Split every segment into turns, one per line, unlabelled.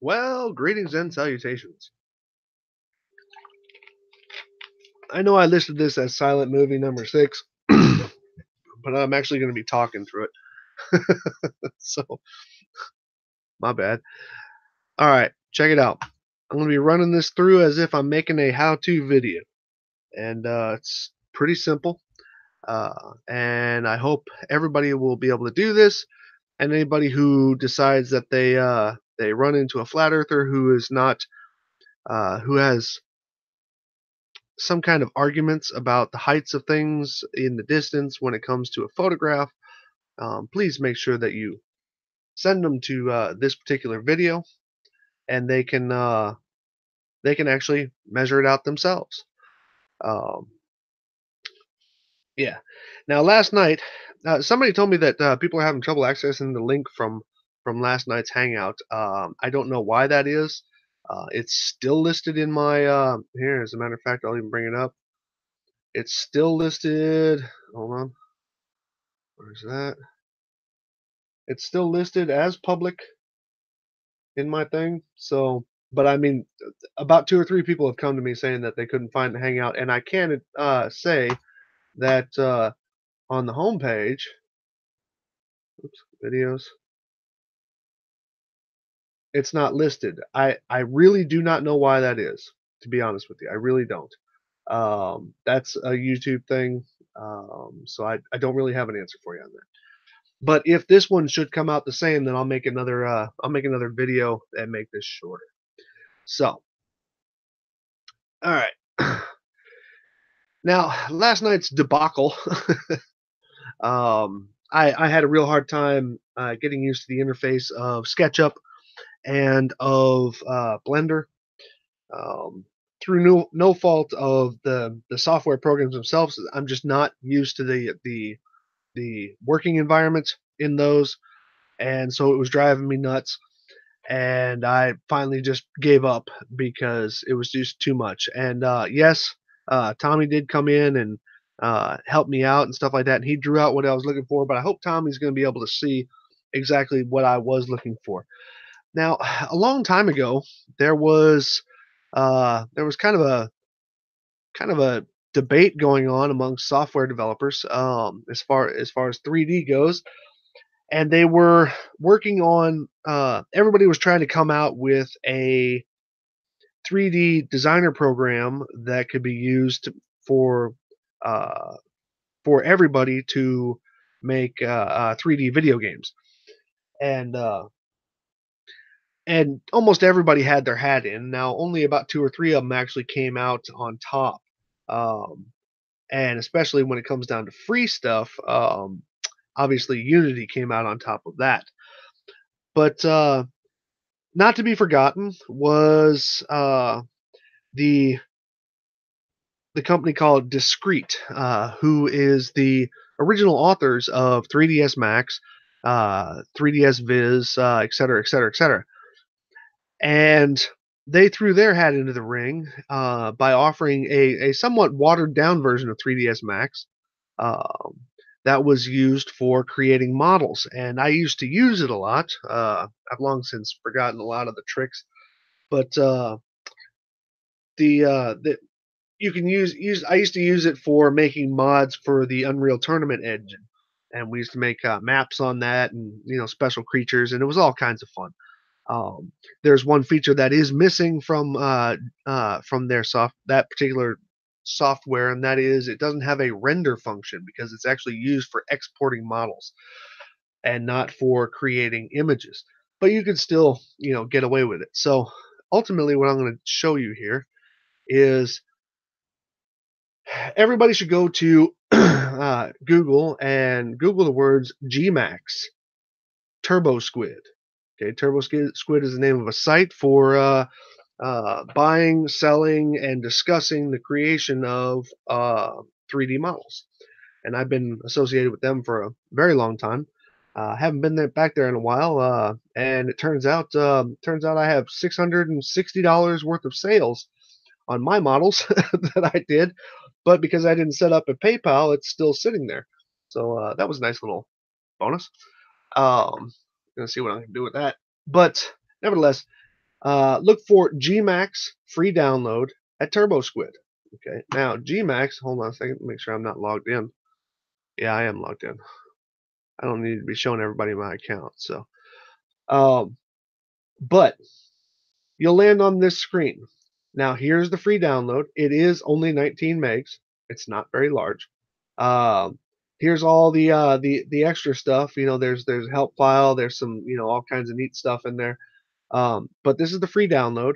Well, greetings and salutations. I know I listed this as silent movie number 6, but I'm actually going to be talking through it. So, my bad. All right, check it out. I'm going to be running this through as if I'm making a how-to video. And it's pretty simple. And I hope everybody will be able to do this. And anybody who decides that they run into a flat earther who is not who has some kind of arguments about the heights of things in the distance when it comes to a photograph, please make sure that you send them to this particular video, and they can actually measure it out themselves. Um, yeah. Now, last night, somebody told me that people are having trouble accessing the link from last night's Hangout. I don't know why that is. It's still listed in my here. As a matter of fact, I'll even bring it up. It's still listed. Hold on. Where's that? It's still listed as public in my thing. So, but I mean, about 2 or 3 people have come to me saying that they couldn't find the Hangout, and I can say that on the home page, oops, videos, it's not listed. I really do not know why that is. To be honest with you, I really don't. That's a YouTube thing, so I don't really have an answer for you on that. But if this one should come out the same, then I'll make another video and make this shorter. So, all right. Now, last night's debacle, I had a real hard time getting used to the interface of SketchUp and of Blender. Um, through no fault of the software programs themselves, I'm just not used to the working environment in those, and so it was driving me nuts. And I finally just gave up because it was just too much. And yes, Tommy did come in and help me out and stuff like that, and he drew out what I was looking for. But I hope Tommy's going to be able to see exactly what I was looking for. Now, a long time ago, there was kind of a debate going on among software developers as far as 3D goes, and they were working on everybody was trying to come out with a 3D designer program that could be used for uh, for everybody to make 3D video games, and almost everybody had their hat in. Now, only about 2 or 3 of them actually came out on top, um, and especially when it comes down to free stuff, obviously Unity came out on top of that. But not to be forgotten was the the company called Discrete, who is the original authors of 3ds Max, 3ds Viz, et cetera, et cetera, et cetera. And they threw their hat into the ring by offering a somewhat watered down version of 3ds Max um, that was used for creating models. And I used to use it a lot. I've long since forgotten a lot of the tricks, but the you can use I used to use it for making mods for the Unreal Tournament engine, and we used to make maps on that, and special creatures, and it was all kinds of fun. There's one feature that is missing from that particular software, and that is it doesn't have a render function because it's actually used for exporting models and not for creating images. But you can still get away with it. So ultimately, what I'm going to show you here is everybody should go to Google and Google the words GMAX Turbo Squid. Okay, Turbo Squid is the name of a site for buying, selling, and discussing the creation of 3D models. And I've been associated with them for a very long time. Haven't been back there in a while, and it turns out I have $660 worth of sales on my models that I did, but because I didn't set up a PayPal, it's still sitting there. So that was a nice little bonus. Gonna see what I can do with that. But nevertheless, Look for GMAX free download at TurboSquid. Okay, now GMAX, hold on a second, make sure I'm not logged in. Yeah, I am logged in. I don't need to be showing everybody my account. So, um, but you'll land on this screen. Now, here's the free download. It is only 19 megs. It's not very large. Um, here's all the extra stuff. You know, there's a help file. There's some all kinds of neat stuff in there. But this is the free download.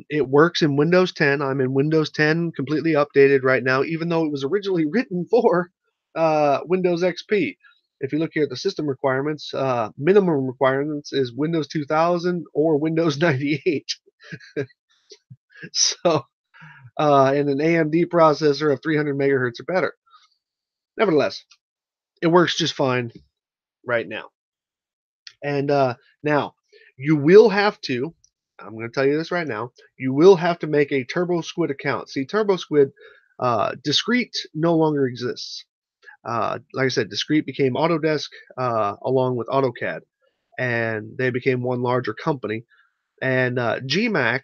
It works in Windows 10. I'm in Windows 10, completely updated right now, even though it was originally written for Windows XP. If you look here at the system requirements, minimum requirements is Windows 2000 or Windows 98. So, and an AMD processor of 300 megahertz or better. Nevertheless, it works just fine right now. And now, you will have to, I'm going to tell you this right now, you will have to make a TurboSquid account. See, TurboSquid, Discrete no longer exists. Like I said, Discrete became Autodesk along with AutoCAD, and they became one larger company. And GMAX,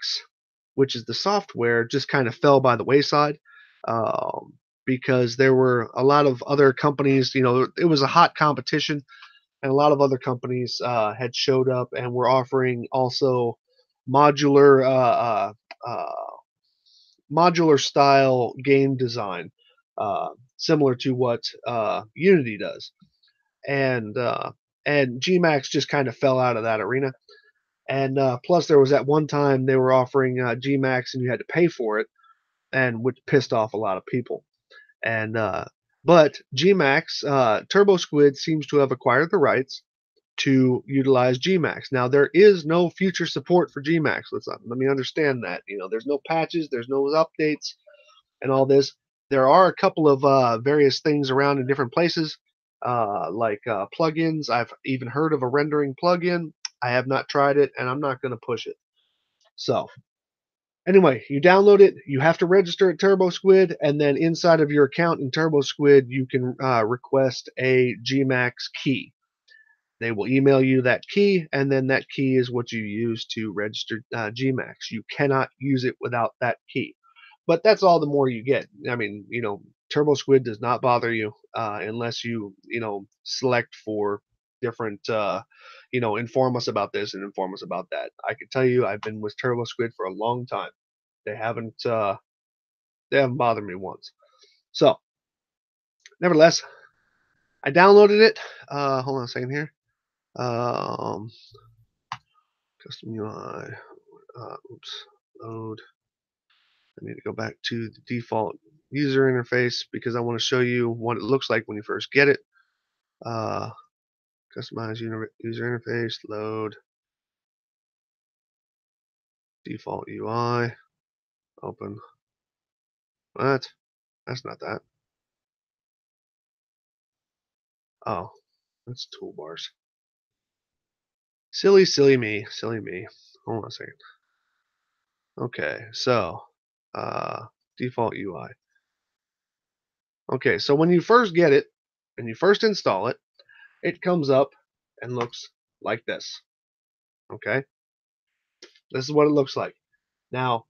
which is the software, just kind of fell by the wayside um, because there were a lot of other companies. It was a hot competition, and a lot of other companies had showed up and were offering also modular modular style game design, similar to what Unity does. And GMAX just kind of fell out of that arena. And plus, there was at one time they were offering GMAX and you had to pay for it, and which pissed off a lot of people. And but GMAX, TurboSquid seems to have acquired the rights to utilize GMAX. Now there is no future support for GMAX. Let me understand that. There's no patches, there's no updates, and all this. There are a couple of various things around in different places, like plugins. I've even heard of a rendering plugin. I have not tried it, and I'm not going to push it. So anyway, you download it. You have to register at TurboSquid, and then inside of your account in TurboSquid, you can request a GMAX key. They will email you that key, and then that key is what you use to register GMAX. You cannot use it without that key. But that's all the more you get. I mean, TurboSquid does not bother you unless you select for different, inform us about this and inform us about that. I can tell you, I've been with TurboSquid for a long time. They haven't bothered me once. So, nevertheless, I downloaded it. Hold on a second here. Um, Custom UI. Oops. Load. I need to go back to the default user interface because I want to show you what it looks like when you first get it. Uh, Customize user interface. Load. Default UI. Open. What? That's not that. Oh, that's toolbars. Silly, silly me. Silly me. Hold on a second. Okay, so default UI. Okay, so when you first get it and you first install it, it comes up and looks like this. Okay, this is what it looks like. Now,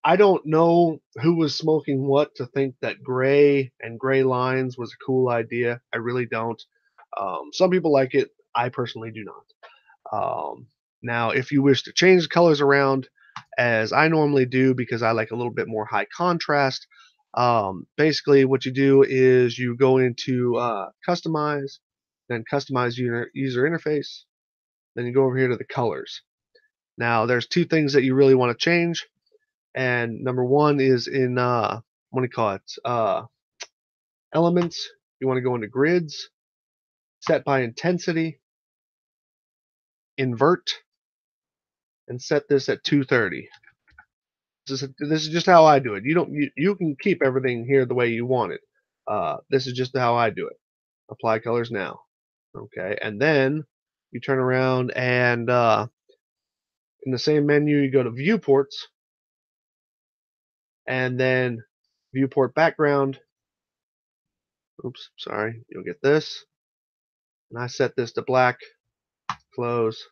I don't know who was smoking what to think that gray and gray lines was a cool idea. I really don't. Some people like it. I personally do not. Now, if you wish to change the colors around, as I normally do because I like a little bit more high contrast, basically what you do is you go into customize, then customize user interface, then you go over here to the colors. Now, there's two things that you really want to change, and number one is in what do you call it? Elements. You want to go into grids, set by intensity, invert, and set this at 230. This is just how I do it. You can keep everything here the way you want it. This is just how I do it. Apply colors now. Okay, and then you turn around and in the same menu you go to viewports and then viewport background. Oops, sorry. You'll get this. And I set this to black. Close.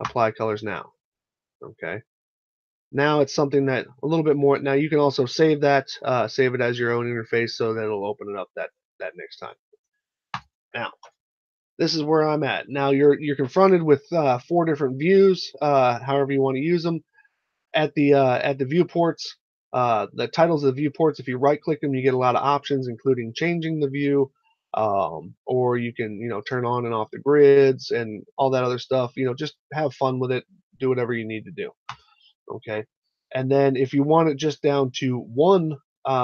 Apply colors now. Okay. Now it's something that a little bit more. Now you can also save that, save it as your own interface, so that it'll open it up that next time. Now this is where I'm at. Now you're confronted with 4 different views, however you want to use them. At the viewports, the titles of the viewports. If you right click them, you get a lot of options, including changing the view, or you can turn on and off the grids and all that other stuff. Just have fun with it. Do whatever you need to do. Okay. And then if you want it just down to one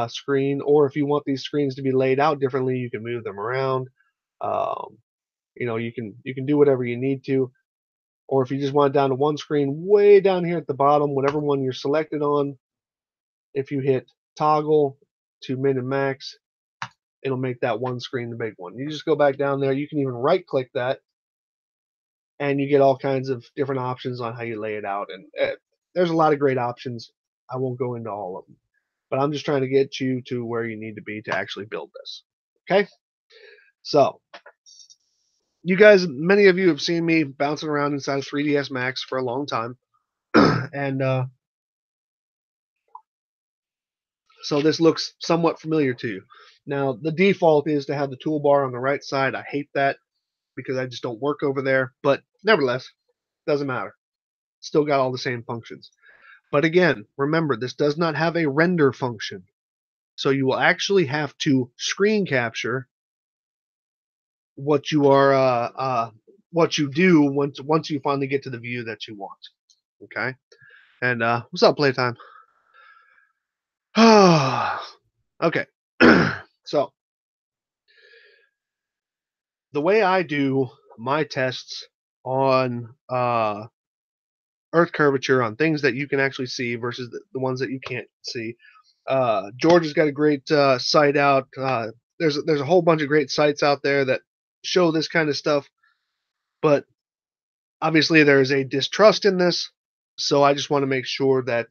screen, or if you want these screens to be laid out differently, you can move them around. Um, you can do whatever you need to. Or if you just want it down to one screen, way down here at the bottom, whatever one you're selected on, if you hit toggle to min and max, it'll make that one screen the big one. You just go back down there. You can even right click that, and you get all kinds of different options on how you lay it out. And there's a lot of great options. I won't go into all of them, but I'm just trying to get you to where you need to be to actually build this. Okay? So, you guys, many of you have seen me bouncing around inside of 3ds Max for a long time. And so this looks somewhat familiar to you. Now, the default is to have the toolbar on the right side. I hate that because I just don't work over there, but nevertheless, doesn't matter. Still got all the same functions. But again, remember, this does not have a render function. So you will actually have to screen capture what you are what you do once you finally get to the view that you want. Okay? And what's up, playtime? Okay. So the way I do my tests on earth curvature, on things that you can actually see versus the ones that you can't see. George has got a great site out. There's a whole bunch of great sites out there that show this kind of stuff, but obviously there is a distrust in this. So I just want to make sure that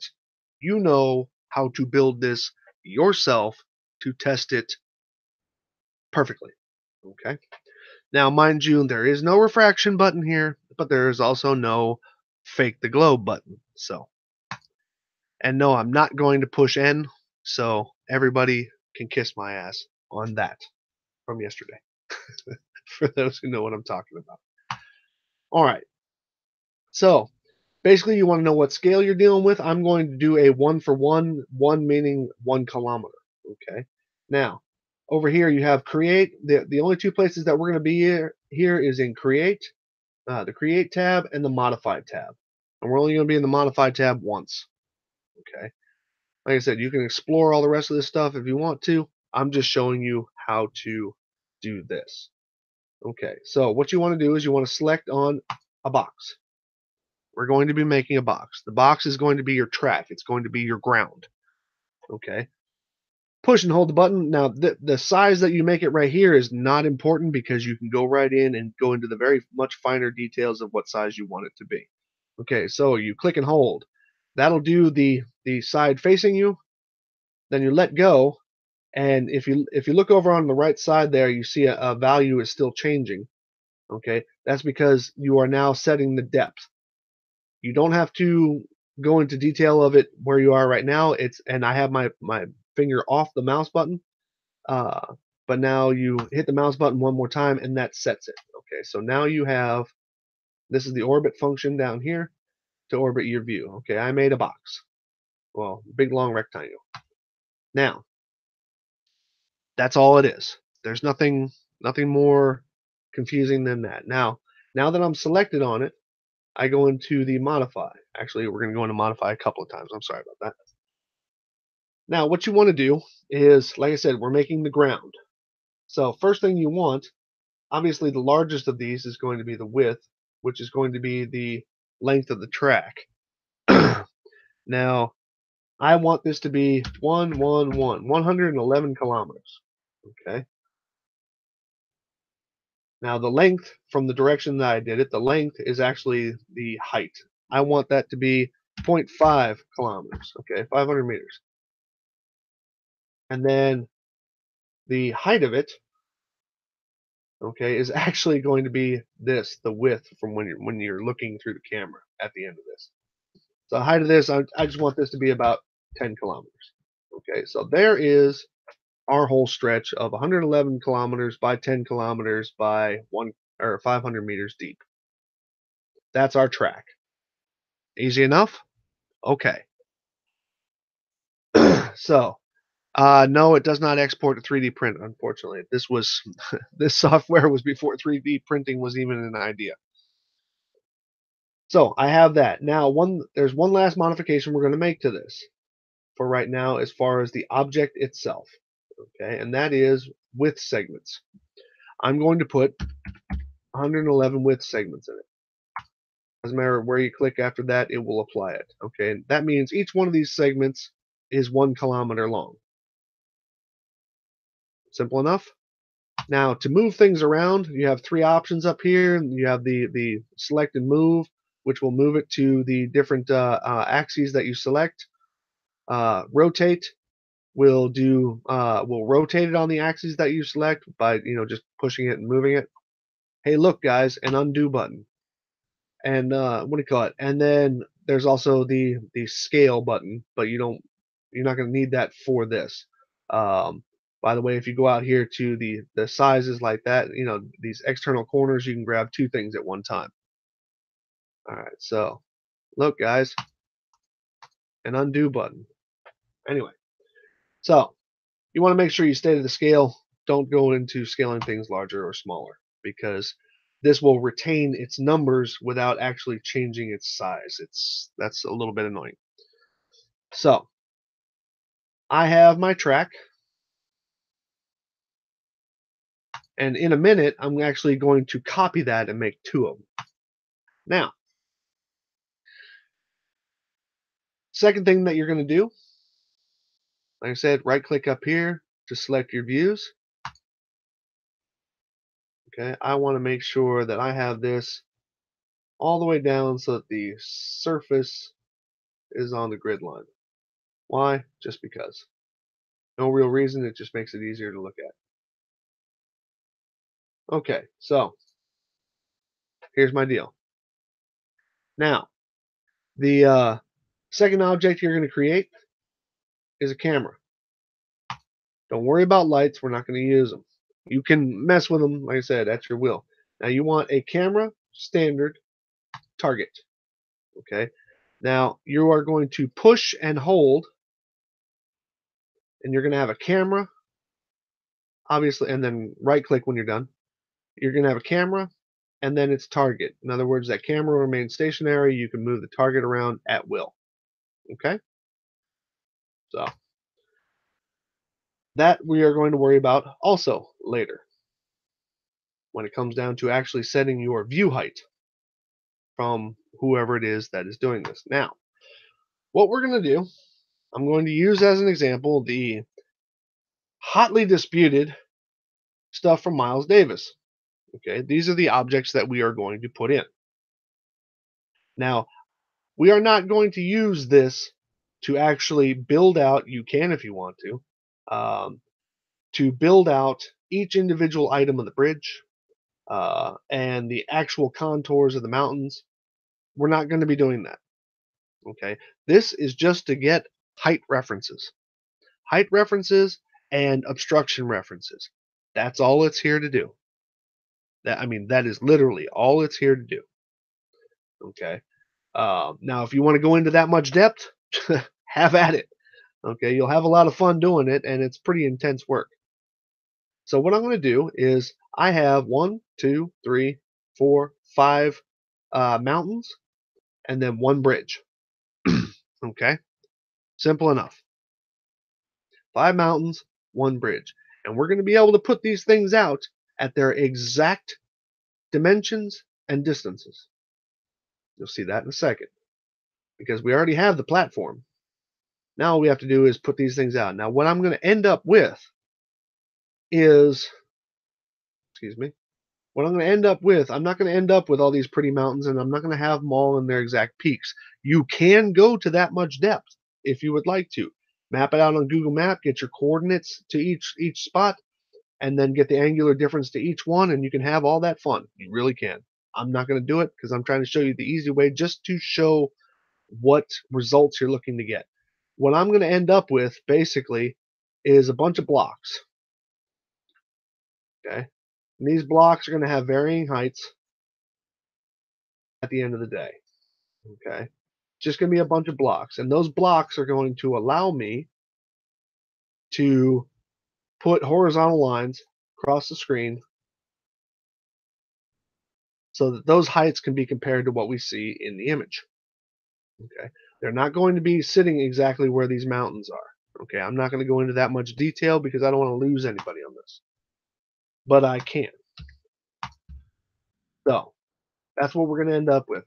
you know how to build this yourself to test it perfectly. Okay. Now, mind you, there is no refraction button here, but there is also no fake the glow button. So, and no, I'm not going to push N, so everybody can kiss my ass on that from yesterday. For those who know what I'm talking about. All right. So, basically, you want to know what scale you're dealing with. I'm going to do a 1-for-1, 1 meaning 1 kilometer. Okay. Now, over here you have create. The only 2 places that we're going to be here is in create, the create tab, and the modify tab. And we're only going to be in the modify tab once. Okay. Like I said, you can explore all the rest of this stuff if you want to. I'm just showing you how to do this. Okay, so what you want to do is you want to select on a box. We're going to be making a box. The box is going to be your track. It's going to be your ground. Okay. Push and hold the button. Now, the size that you make it right here is not important because you can go right in and go into the very much finer details of what size you want it to be. Okay, so you click and hold. That'll do the side facing you. Then you let go, and if you look over on the right side there, you see a value is still changing. Okay, that's because you are now setting the depth. You don't have to go into detail of it where you are right now. And I have my finger off the mouse button, but now you hit the mouse button one more time, and that sets it. Okay, so now you have, this is the orbit function down here to orbit your view. Okay, I made a box. Well, big long rectangle. Now, that's all it is. There's nothing more confusing than that. Now that I'm selected on it, I go into the modify. Actually, we're going to go into modify a couple of times. I'm sorry about that. Now, what you want to do is, like I said, we're making the ground. So first thing you want, obviously the largest of these is going to be the width, which is going to be the length of the track. Now, I want this to be 111 kilometers. Okay. Now the length from the direction that I did it, the length is actually the height. I want that to be 0.5 kilometers, okay, 500 meters. And then the height of it, okay, is actually going to be this, the width from when you're looking through the camera at the end of this. So the height of this, I just want this to be about 10 kilometers. Okay, so there is our whole stretch of 111 kilometers by 10 kilometers by 500 meters deep. That's our track. Easy enough? Okay. So, no, it does not export to 3D print, unfortunately. This software was before 3D printing was even an idea. So I have that. Now, there's one last modification we're going to make to this for right now as far as the object itself. Okay, and that is width segments. I'm going to put 111 width segments in it. Doesn't matter where you click after that, it will apply it. Okay, and that means each one of these segments is 1 kilometer long. Simple enough. Now, to move things around, you have three options up here. You have the select and move, which will move it to the different axes that you select. Rotate will rotate it on the axes that you select by just pushing it and moving it. Hey, look, guys, an undo button. And what do you call it? And then there's also the scale button, but you're not going to need that for this. By the way, if you go out here to the sizes like that, these external corners, you can grab two things at one time. All right, so look, guys, an undo button. Anyway, so you want to make sure you stay to the scale. Don't go into scaling things larger or smaller because this will retain its numbers without actually changing its size. That's a little bit annoying. So I have my track, and in a minute I'm actually going to copy that and make two of them. Now, second thing that you're going to do, like I said, right click up here to select your views. Okay, I want to make sure that I have this all the way down so that the surface is on the grid line. Why? Just because. No real reason, it just makes it easier to look at. Okay, so here's my deal. Now, the second object you're going to create is a camera. Don't worry about lights, we're not going to use them. You can mess with them, like I said, at your will. Now you want a camera standard target. Okay. Now you are going to push and hold, and you're going to have a camera, obviously, and then right click when you're done. You're going to have a camera, and then its target. In other words, that camera remains stationary. You can move the target around at will. Okay. So that we are going to worry about also later when it comes down to actually setting your view height from whoever it is that is doing this. Now, what we're going to do, I'm going to use as an example the hotly disputed stuff from Miles Davis. Okay, these are the objects that we are going to put in. Now, we are not going to use this to actually build out, you can if you want to build out each individual item of the bridge and the actual contours of the mountains. We're not going to be doing that. Okay, this is just to get height references. Height references and obstruction references. That's all it's here to do. That is literally all it's here to do. Okay. Now, if you want to go into that much depth, have at it. Okay, you'll have a lot of fun doing it, and it's pretty intense work. So what I'm going to do is I have 1, 2, 3, 4, 5 mountains, and then one bridge. Okay, simple enough. 5 mountains, one bridge. And we're going to be able to put these things out at their exact dimensions and distances. You'll see that in a second. Because we already have the platform. Now all we have to do is put these things out. Now what I'm going to end up with is, what I'm going to end up with, I'm not going to end up with all these pretty mountains, and I'm not going to have them all in their exact peaks. You can go to that much depth if you would like to. Map it out on Google Map, get your coordinates to each spot, and then get the angular difference to each one, and you can have all that fun. You really can. I'm not going to do it because I'm trying to show you the easy way just to show what results you're looking to get. What I'm going to end up with basically is a bunch of blocks. Okay, and these blocks are going to have varying heights at the end of the day. Okay, just going to be a bunch of blocks, and those blocks are going to allow me to put horizontal lines across the screen so that those heights can be compared to what we see in the image. Okay, they're not going to be sitting exactly where these mountains are. Okay, I'm not going to go into that much detail because I don't want to lose anybody on this, but I can. So that's what we're going to end up with.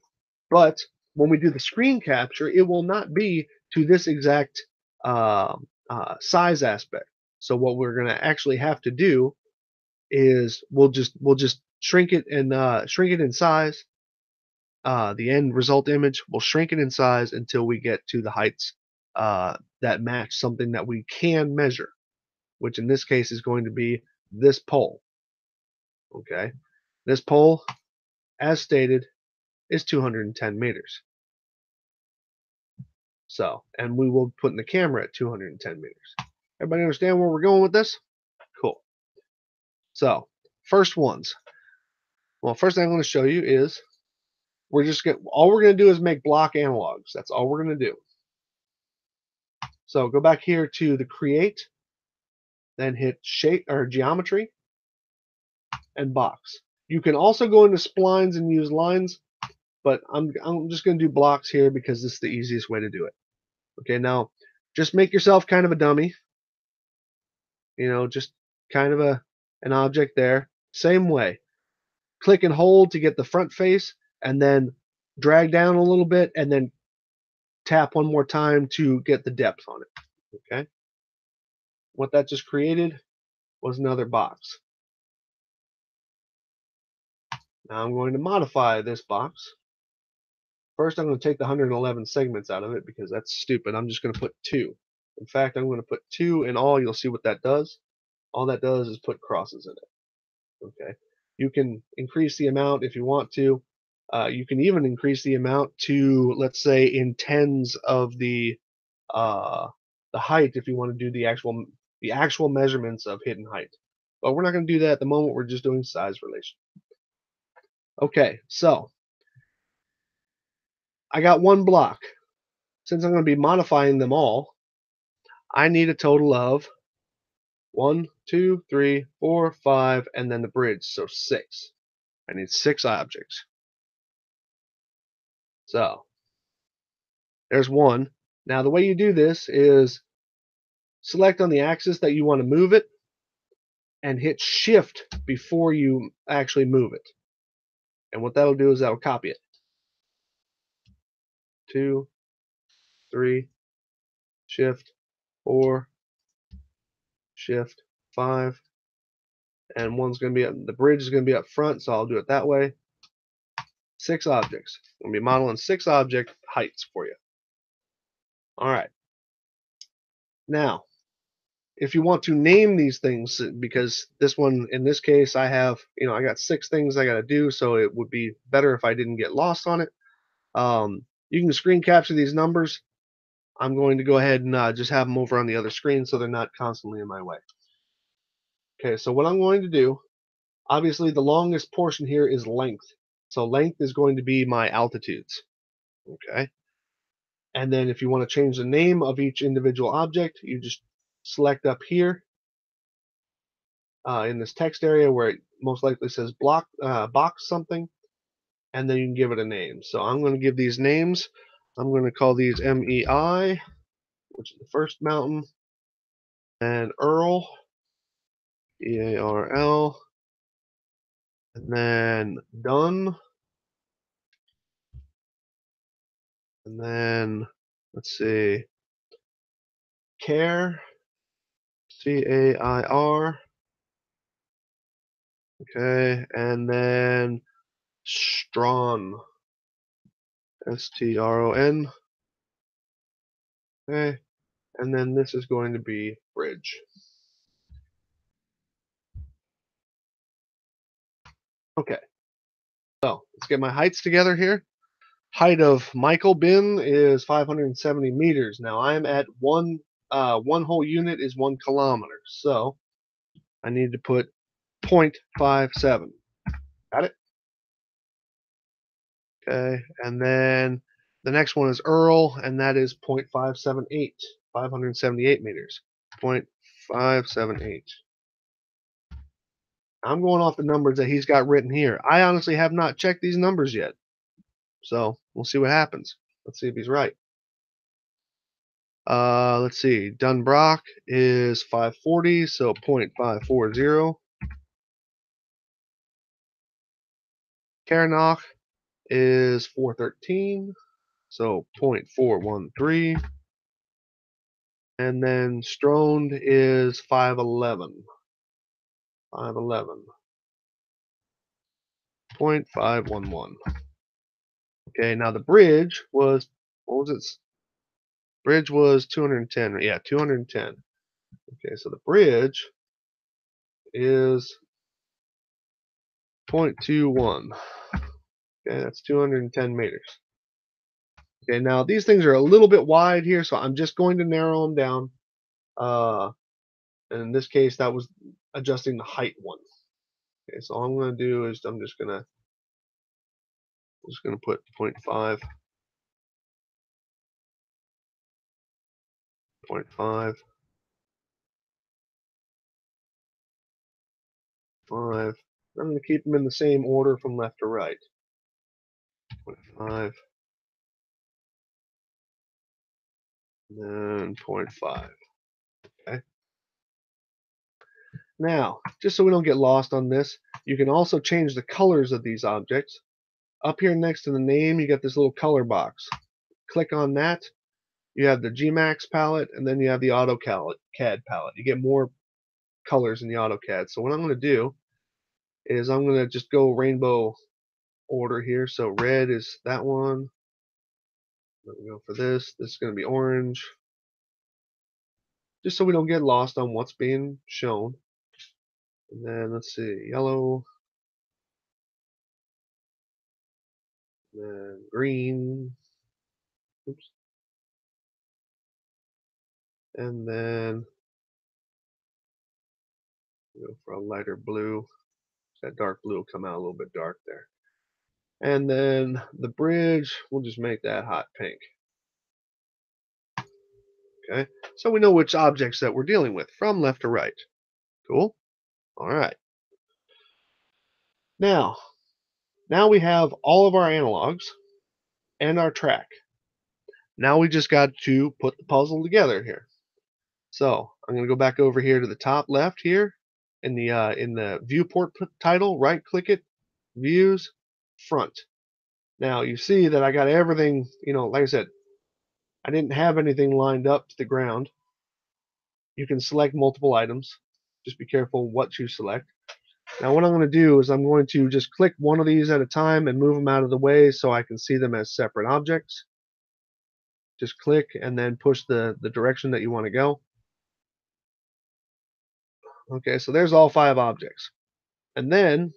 But when we do the screen capture, it will not be to this exact size aspect. So what we're going to actually have to do is we'll just shrink it and shrink it in size. The end result image, we'll shrink it in size until we get to the heights that match something that we can measure, which in this case is going to be this pole. Okay, this pole, as stated, is 210 meters. So, and we will put in the camera at 210 meters. Everybody understand where we're going with this? Cool. So, first ones. Well, first thing I'm going to show you is all we're going to do is make block analogs. That's all we're going to do. So go back here to the create, then hit shape or geometry and box. You can also go into splines and use lines, but I'm just going to do blocks here because this is the easiest way to do it. Okay, now just make yourself kind of a dummy. You know, just kind of an object there. Same way. Click and hold to get the front face, and then drag down a little bit, and then tap one more time to get the depth on it. Okay. What that just created was another box. Now I'm going to modify this box. First, I'm going to take the 111 segments out of it because that's stupid. I'm just going to put 2. In fact, I'm going to put 2 in all. You'll see what that does. All that does is put crosses in it. Okay. You can increase the amount if you want to. You can even increase the amount to, let's say, in tens of the height if you want to do the actual measurements of hidden height. But we're not going to do that at the moment. We're just doing size relation. Okay, so I got one block. Since I'm going to be modifying them all, I need a total of 1, 2, 3, 4, 5, and then the bridge, so 6. I need 6 objects. So there's one. Now the way you do this is select on the axis that you want to move it and hit shift before you actually move it. And what that'll do is that'll copy it. 2, 3, shift, 4, shift, 5, and one's going to be the bridge is going to be up front, so I'll do it that way. 6 objects. I'm going to be modeling 6 object heights for you. All right. Now, if you want to name these things, because this one, in this case, I have, I got 6 things I got to do, so it would be better if I didn't get lost on it. You can screen capture these numbers. I'm going to go ahead and just have them over on the other screen so they're not constantly in my way. Okay, so what I'm going to do, obviously the longest portion here is length. So length is going to be my altitudes. Okay. And then if you want to change the name of each individual object, you just select up here in this text area where it most likely says box something, and then you can give it a name. So I'm going to give these names. I'm going to call these MEI, which is the first mountain, and Earl, EARL, and then Dun, and then let's see, Care, CAIR, okay, and then Stron, STRON, okay, and then this is going to be Bridge. Okay, so let's get my heights together here. Height of Michael bin is 570 meters. Now I'm at one whole unit is 1 kilometer, so I need to put 0.57. Got it? Okay, and then the next one is Earl, and that is 0.578, 578 meters. 0.578. I'm going off the numbers that he's got written here. I honestly have not checked these numbers yet, so we'll see what happens. Let's see if he's right. Let's see. Dunbrock is 540, so 0.540. Karanach is 413, so 0.413. And then Stroned is 511. 511. 0.511. Okay, now the bridge was, what was it? Bridge was 210. Yeah, 210. Okay, so the bridge is 0.21. Okay, that's 210 meters. Okay, now these things are a little bit wide here, so I'm just going to narrow them down. And in this case, that was adjusting the height one. Okay, so all I'm going to do is I'm just going to put 0.5, 0.5, 5. I'm going to keep them in the same order from left to right. 0.5, and then 0.5. Okay. Now, just so we don't get lost on this, you can also change the colors of these objects. Up here next to the name, you got this little color box. Click on that. You have the GMAX palette, and then you have the AutoCAD palette. You get more colors in the AutoCAD. So what I'm going to do is I'm going to just go rainbow order here. So red is that one. Let me go for this. This is going to be orange. Just so we don't get lost on what's being shown. And then let's see, yellow. And then green. Oops. And then go for a lighter blue. That dark blue will come out a little bit dark there. And then the bridge, we'll just make that hot pink. Okay, so we know which objects that we're dealing with from left to right. Cool. All right. Now we have all of our analogs and our track. Now we just got to put the puzzle together here. So I'm going to go back over here to the top left here in the viewport title. Right click it, views, front. Now you see that I got everything. Like I said, I didn't have anything lined up to the ground. You can select multiple items. Just be careful what you select. Now what I'm going to do is I'm going to just click one of these at a time and move them out of the way so I can see them as separate objects. Just click and then push the direction that you want to go. Okay, so there's all 5 objects. And then,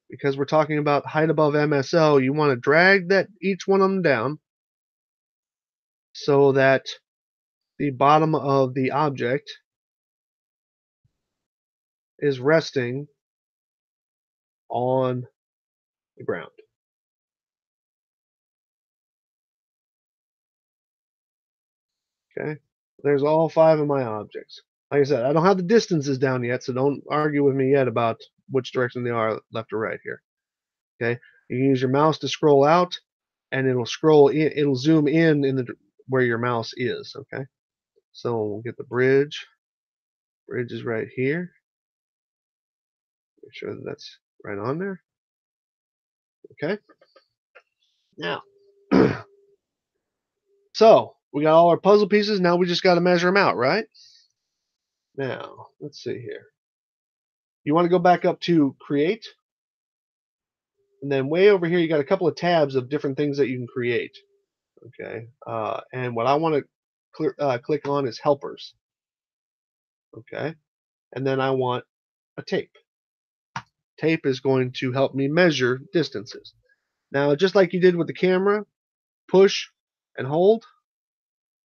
because we're talking about height above MSO, you want to drag each one of them down so that the bottom of the object is resting on the ground. Okay, there's all 5 of my objects. Like I said, I don't have the distances down yet, so don't argue with me yet about which direction they are, left or right here. Okay, you can use your mouse to scroll out, and it'll scroll in, it'll zoom in where your mouse is. Okay, so we'll get the bridge. Bridge is right here. Make sure that that's right on there. Okay, now so we got all our puzzle pieces. Now we just got to measure them out, right? Now let's see here. You want to go back up to create, and then way over here you got a couple of tabs of different things that you can create. Okay, and what I want to click on is helpers. Okay, and then I want a tape. Tape is going to help me measure distances. Now, just like you did with the camera, push and hold,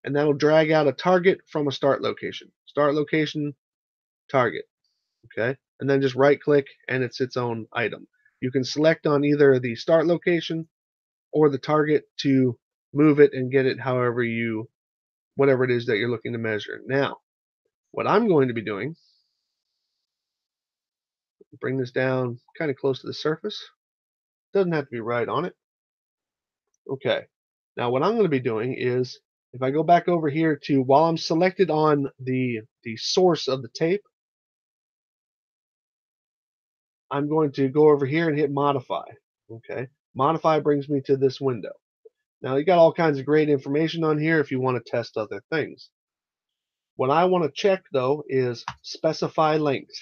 and that'll drag out a target from a start location. Start location, target. Okay, and then just right click and it's its own item. You can select on either the start location or the target to move it and get it however you, whatever it is that you're looking to measure. Now, what I'm going to be doing, bring this down kind of close to the surface. Doesn't have to be right on it. Okay. Now what I'm going to be doing is, if I go back over here to, while I'm selected on the source of the tape, I'm going to go over here and hit modify. Okay. Modify brings me to this window. Now you got all kinds of great information on here if you want to test other things. What I want to check though is specify length.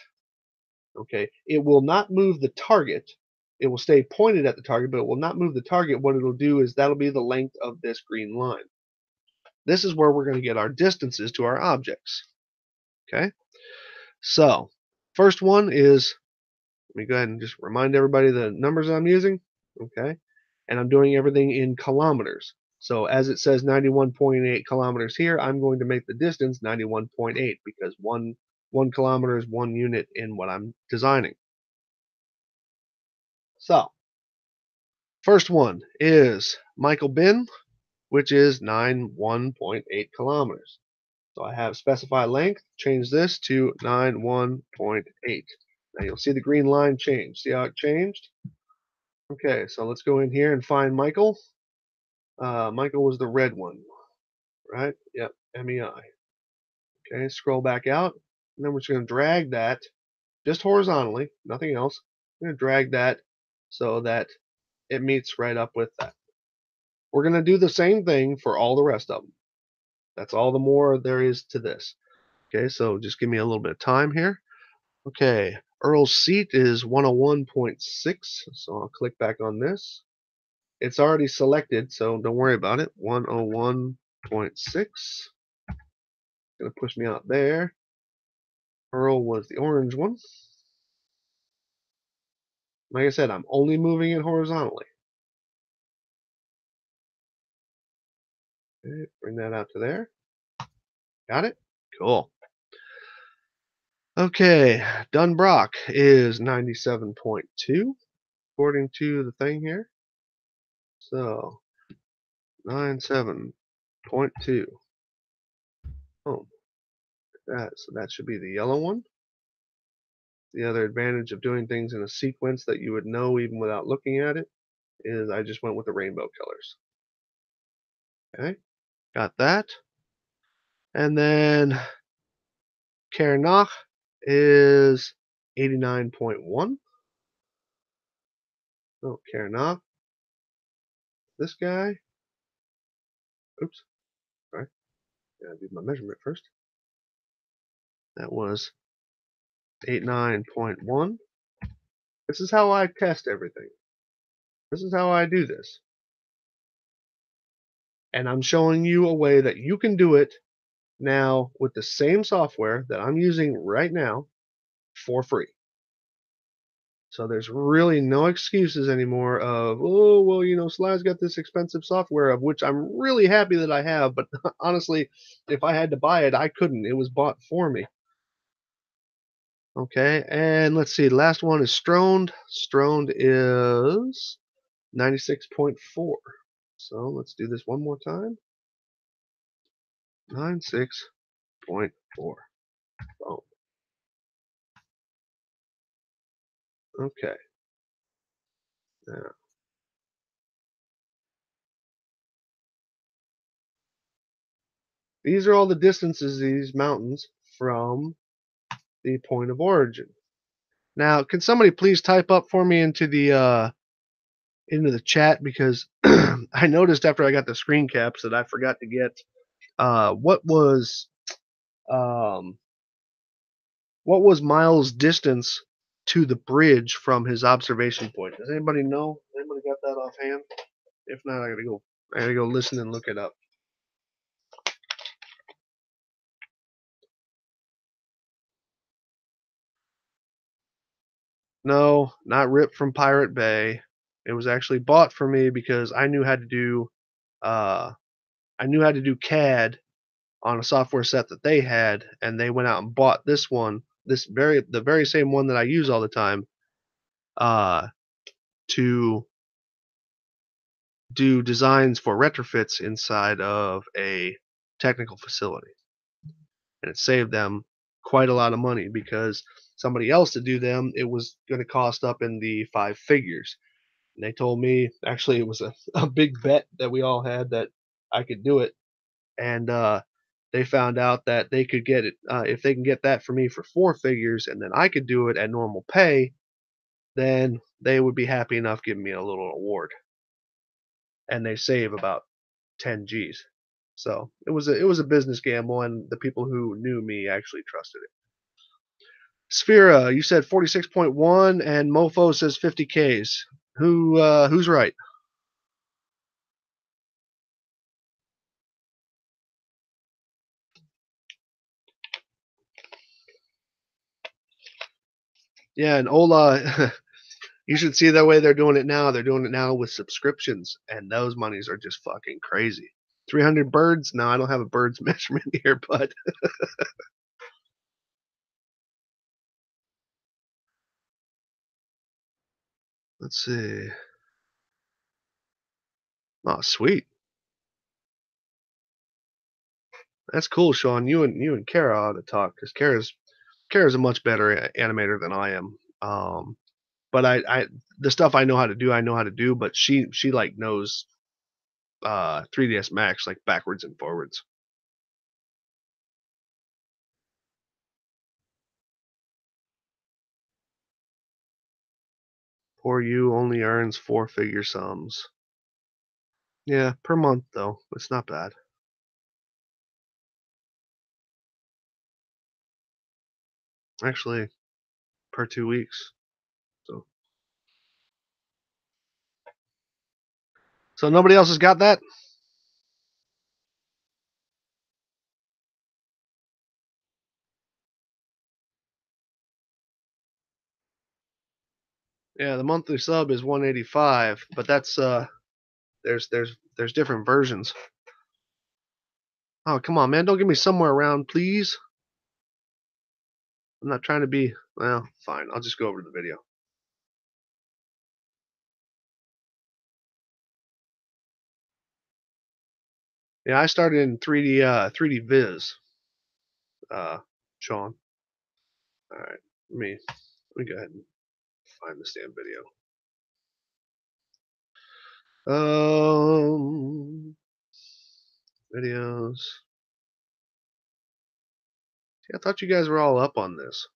Okay. It will not move the target. It will stay pointed at the target, but it will not move the target. What it'll do is that'll be the length of this green line. This is where we're going to get our distances to our objects. Okay. So first one is, let me go ahead and just remind everybody the numbers I'm using. Okay. And I'm doing everything in kilometers. So as it says 91.8 kilometers here, I'm going to make the distance 91.8 because one kilometer is 1 unit in what I'm designing. So first one is Michael Bin, which is 91.8 kilometers. So I have specify length, change this to 91.8. Now you'll see the green line change. See how it changed? Okay, so let's go in here and find Michael. Michael was the red one, right? Yep, MEI. Okay, scroll back out, and then we're just going to drag that just horizontally, nothing else. I'm going to drag that so that it meets right up with that. We're going to do the same thing for all the rest of them. That's all the more there is to this. Okay, so just give me a little bit of time here. Okay, Earl's seat is 101.6, so I'll click back on this. It's already selected, so don't worry about it. 101.6. Gonna push me out there. Earl was the orange one. Like I said, I'm only moving it horizontally. Okay, bring that out to there. Got it? Cool. Okay, Dunbrock is 97.2, according to the thing here. So, 97.2. Oh, so that should be the yellow one. The other advantage of doing things in a sequence that you would know even without looking at it is I just went with the rainbow colors. Okay, got that. And then Kernach is 89.1. Oh, Kernach. This guy. Oops. Sorry. Gotta do my measurement first. That was 89.1. This is how I test everything. This is how I do this. And I'm showing you a way that you can do it now with the same software that I'm using right now for free. So there's really no excuses anymore of, oh, well, Sly's got this expensive software of which I'm really happy that I have, but honestly, if I had to buy it, I couldn't. It was bought for me. Okay, and let's see, the last one is Stroned. Stroned is 96.4. So let's do this one more time. 96.4. Boom. Okay. Now, these are all the distances of these mountains from the point of origin. Now, can somebody please type up for me into the chat, because I noticed after I got the screen caps that I forgot to get um, what was Miles' distance to the bridge from his observation point? Does anybody know? Anybody got that offhand? If not, I gotta go listen and look it up. No, not Rip from Pirate Bay. It was actually bought for me because uh, I knew how to do CAD on a software set that they had, and they went out and bought this one, the very same one that I use all the time, uh, to do designs for retrofits inside of a technical facility. And it saved them quite a lot of money because somebody else to do them, it was going to cost up in the five figures. And they told me, actually, it was a big bet that we all had that I could do it. And they found out that they could get it, if they can get that for me for four figures and then I could do it at normal pay, then they would be happy enough giving me a little award. And they save about 10 G's. So it was a business gamble, and the people who knew me actually trusted it. Sphera, you said 46.1, and Mofo says 50Ks. Who's right? Yeah, and Ola, you should see the way they're doing it now. They're doing it now with subscriptions, and those monies are just fucking crazy. 300 birds? No, I don't have a bird's measurement here, but let's see. Oh, sweet. That's cool, Sean. You and Kara ought to talk because Kara's a much better animator than I am. But I the stuff I know how to do. But she like knows 3ds Max like backwards and forwards. Poor you only earns four-figure sums. Yeah, per month though. It's not bad. Actually, per 2 weeks. So nobody else has got that? Yeah, the monthly sub is 185, but that's there's different versions. Oh, come on, man. Don't give me somewhere around, please. I'm not trying to be, well, fine. I'll just go over to the video. Yeah, I started in 3D Viz, uh Sean. All right. Let me go ahead and find this damn video. Videos. See, I thought you guys were all up on this.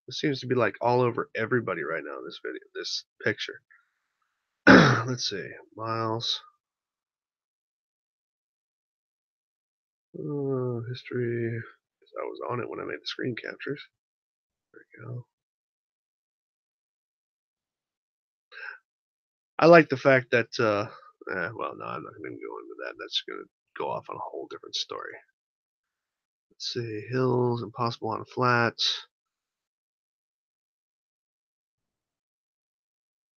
This seems to be like all over everybody right now, this video, this picture. Let's see. Miles. History. I was on it when I made the screen captures. There we go. I like the fact that, well, no, I'm not going to go into that. That's going to go off on a whole different story. Let's see. Hills, impossible on flats.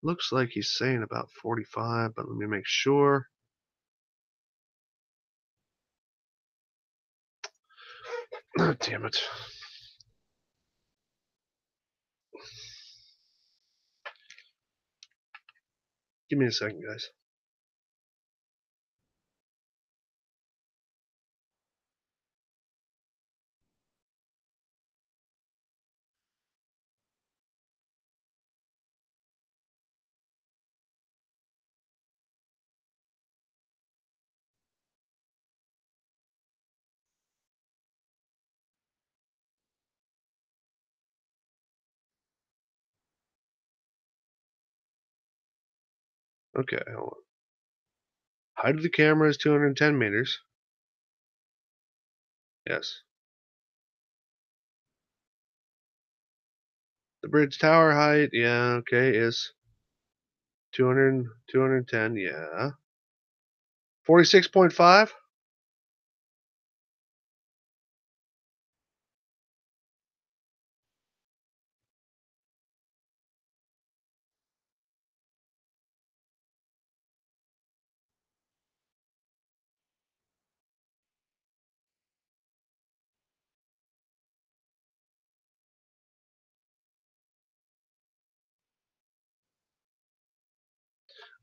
Looks like he's saying about 45, but let me make sure. Oh, damn it. Give me a second, guys. Okay, hold on. Height of the camera is 210 meters. Yes. The bridge tower height, yeah, okay, is 200, 210, yeah. 46.5?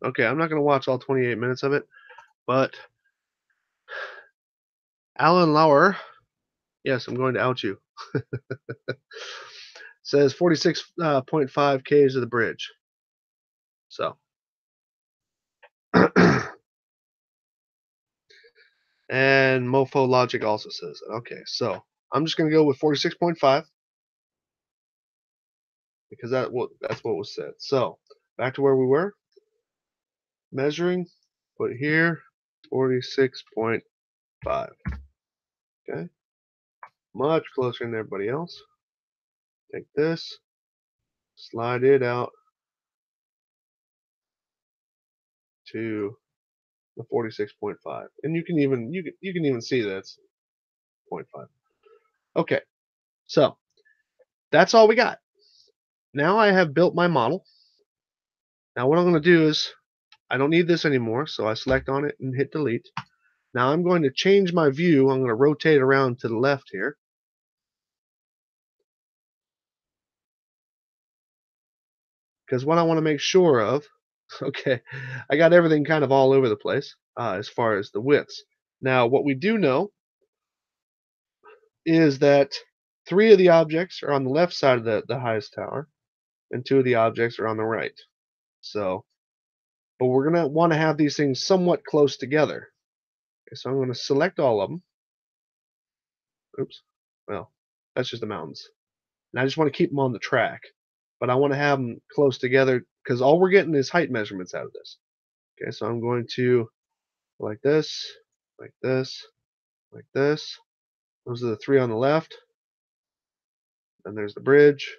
Okay, I'm not going to watch all 28 minutes of it, but Alan Lauer, yes, I'm going to out you, says 46.5 Ks of the bridge. So, and Mofo Logic also says it. Okay, so I'm just going to go with 46.5 because that's what was said. So, back to where we were. Measuring, put here, 46.5. Okay, much closer than everybody else. Take this, slide it out to the 46.5, and you can even see that it's 0.5. Okay, so that's all we got. Now I have built my model. Now what I'm going to do is I don't need this anymore, so I select on it and hit delete. Now I'm going to change my view. I'm going to rotate around to the left here. Because what I want to make sure of, okay, I got everything kind of all over the place as far as the widths. Now what we do know is that 3 of the objects are on the left side of the highest tower, and 2 of the objects are on the right. So, but we're going to want to have these things somewhat close together. Okay, so I'm going to select all of them. Oops. Well, that's just the mountains. And I just want to keep them on the track. But I want to have them close together because all we're getting is height measurements out of this. Okay, so I'm going to like this, like this, like this. Those are the 3 on the left. Then there's the bridge.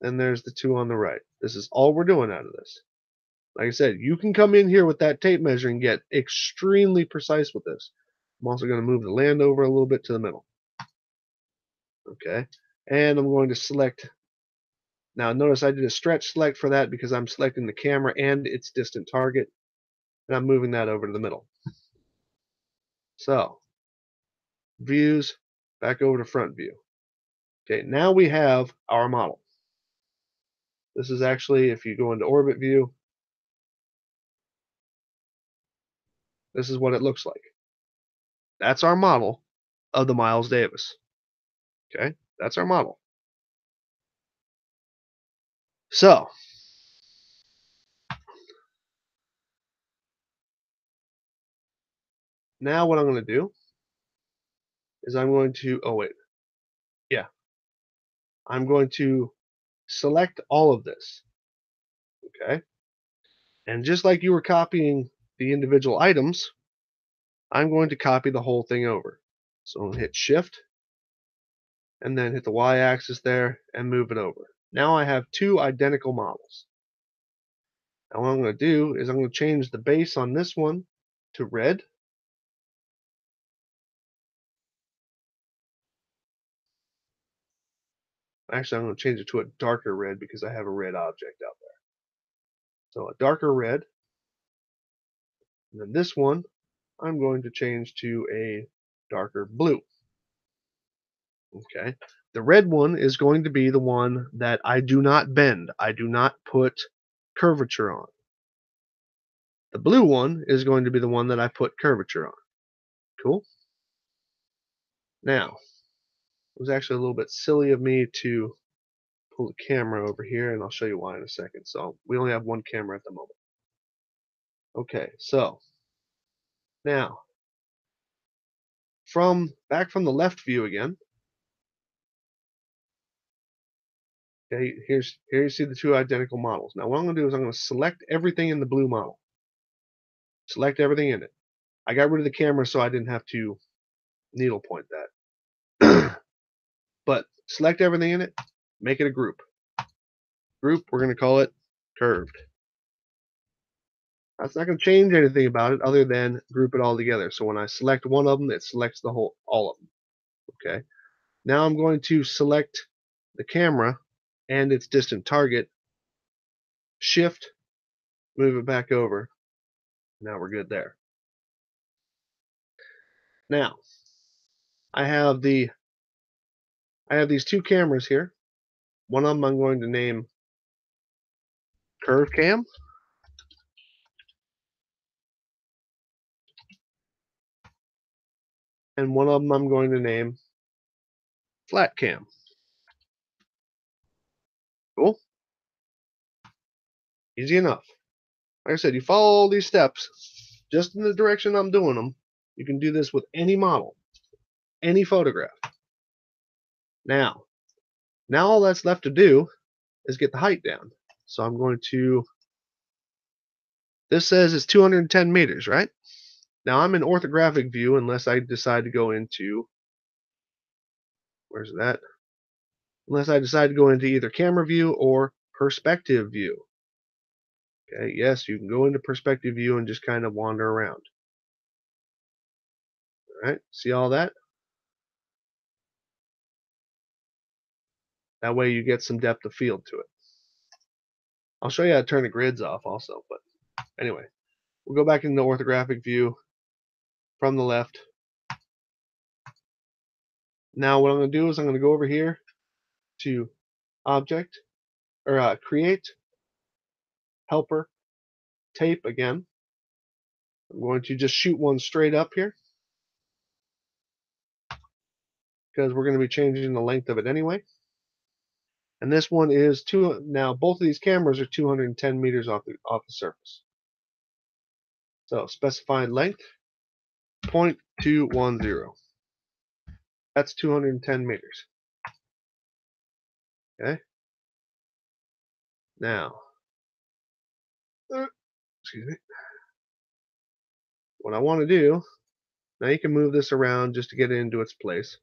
Then there's the 2 on the right. This is all we're doing out of this. Like I said, you can come in here with that tape measure and get extremely precise with this. I'm also going to move the land over a little bit to the middle. Okay, and I'm going to select. Now notice I did a stretch select for that because I'm selecting the camera and its distant target, and I'm moving that over to the middle. So, views, back over to front view. Okay, now we have our model. This is actually, if you go into orbit view, this is what it looks like. That's our model of the Miles Davis. Okay, that's our model. So, now what I'm going to do is I'm going to, oh wait, yeah, I'm going to select all of this. Okay, and just like you were copying the individual items, I'm going to copy the whole thing over. So I'm going to hit shift and then hit the y-axis there and move it over. Now I have 2 identical models. Now what I'm going to do is I'm going to change the base on this one to red. Actually, I'm going to change it to a darker red because I have a red object out there. So a darker red. And then this one, I'm going to change to a darker blue. Okay. The red one is going to be the one that I do not bend. I do not put curvature on. The blue one is going to be the one that I put curvature on. Cool. Now, it was actually a little bit silly of me to pull the camera over here, and I'll show you why in a second. So we only have one camera at the moment. Okay, so now back from the left view again. Okay, here you see the 2 identical models. Now what I'm going to do is I'm going to select everything in the blue model. Select everything in it. I got rid of the camera so I didn't have to needle point that. But select everything in it, make it a group. Group, we're going to call it curved. That's not going to change anything about it other than group it all together. So when I select one of them, it selects all of them. Okay. Now I'm going to select the camera and its distant target, shift, move it back over. Now we're good there. Now I have these 2 cameras here. One of them I'm going to name curve cam, and one of them I'm going to name flat cam. Cool. Easy enough. Like I said, you follow all these steps just in the direction I'm doing them. You can do this with any model, any photograph. Now all that's left to do is get the height down. So I'm going to, this says it's 210 meters, right? Now I'm in orthographic view unless I decide to go into, where's that? Unless I decide to go into either camera view or perspective view. Okay, yes, you can go into perspective view and just kind of wander around. All right, see all that? That way you get some depth of field to it. I'll show you how to turn the grids off also, but anyway, we'll go back into orthographic view from the left. Now what I'm going to do is I'm going to go over here to object, or create, helper, tape again. I'm going to just shoot one straight up here because we're going to be changing the length of it anyway. And this one is now both of these cameras are 210 meters off the surface. So specified length 0.210. That's 210 meters. Okay. Now, excuse me. What I want to do, now you can move this around just to get it into its place.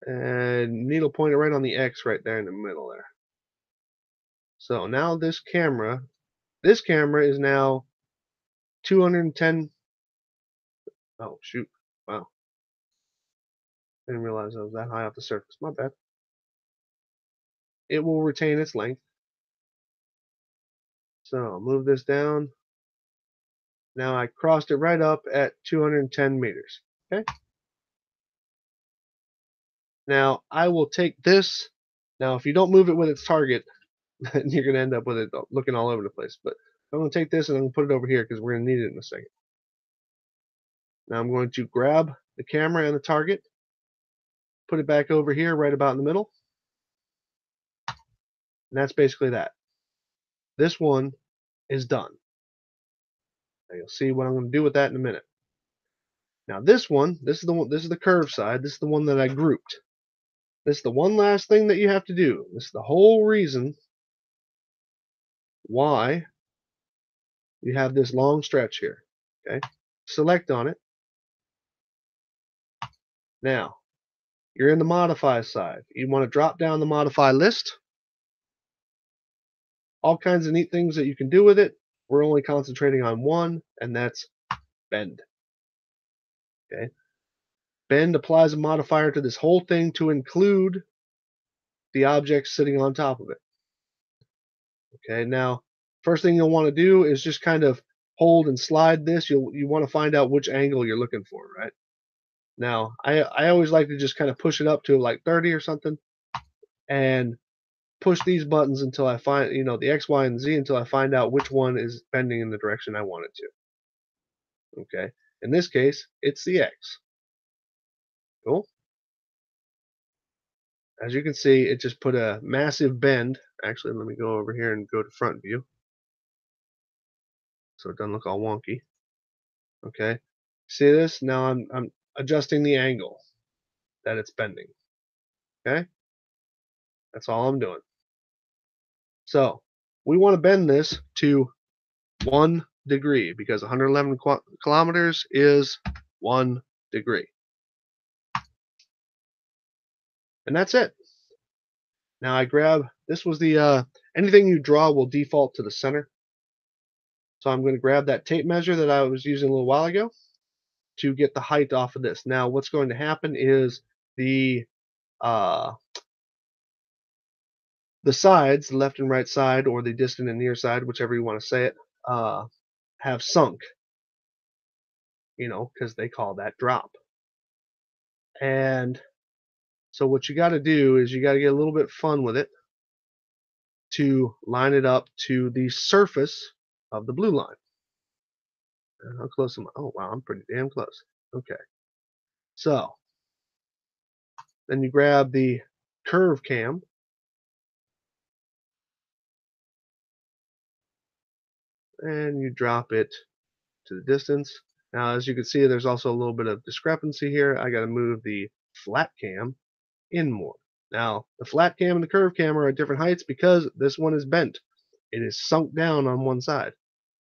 And needle point it right on the X right there in the middle there. So now this camera is now 210. Oh shoot! Wow, didn't realize I was that high off the surface. My bad. It will retain its length. So I'll move this down. Now I crossed it right up at 210 meters. Okay. Now I will take this. Now if you don't move it with its target, then you're going to end up with it looking all over the place. But I'm going to take this and I'm going to put it over here because we're going to need it in a second. Now I'm going to grab the camera and the target, put it back over here right about in the middle. And that's basically that. This one is done. Now you'll see what I'm going to do with that in a minute. Now this one, this is the curve side. This is the one that I grouped. This is the one last thing that you have to do. This is the whole reason why you have this long stretch here. Okay, select on it. Now you're in the modify side. You want to drop down the modify list. All kinds of neat things that you can do with it. We're only concentrating on one, and that's bend. Okay, bend applies a modifier to this whole thing to include the object sitting on top of it. Okay, now first thing you'll want to do is just kind of hold and slide this. You want to find out which angle you're looking for, right? Now I always like to just kind of push it up to like 30 or something, and push these buttons until I find, the X, Y, and Z until I find out which one is bending in the direction I want it to. Okay, in this case, it's the X. Cool. As you can see, it just put a massive bend. Actually, let me go over here and go to front view so it doesn't look all wonky. Okay, see this? Now I'm adjusting the angle that it's bending. Okay, that's all I'm doing. So we want to bend this to 1 degree because 111 kilometers is 1 degree. And that's it. Now I grab, this was the, anything you draw will default to the center. So I'm going to grab that tape measure that I was using a little while ago to get the height off of this. Now what's going to happen is the sides, the left and right side, or the distant and near side, whichever you want to say it, have sunk, because they call that drop. And So what you got to do is you got to get a little bit fun with it to line it up to the surface of the blue line. How close am I? Oh wow, I'm pretty damn close. Okay. So then you grab the curve cam and you drop it to the distance. Now, as you can see, there's also a little bit of discrepancy here. I got to move the flat cam in more. Now, the flat cam and the curve cam are at different heights because this one is bent. It is sunk down on one side,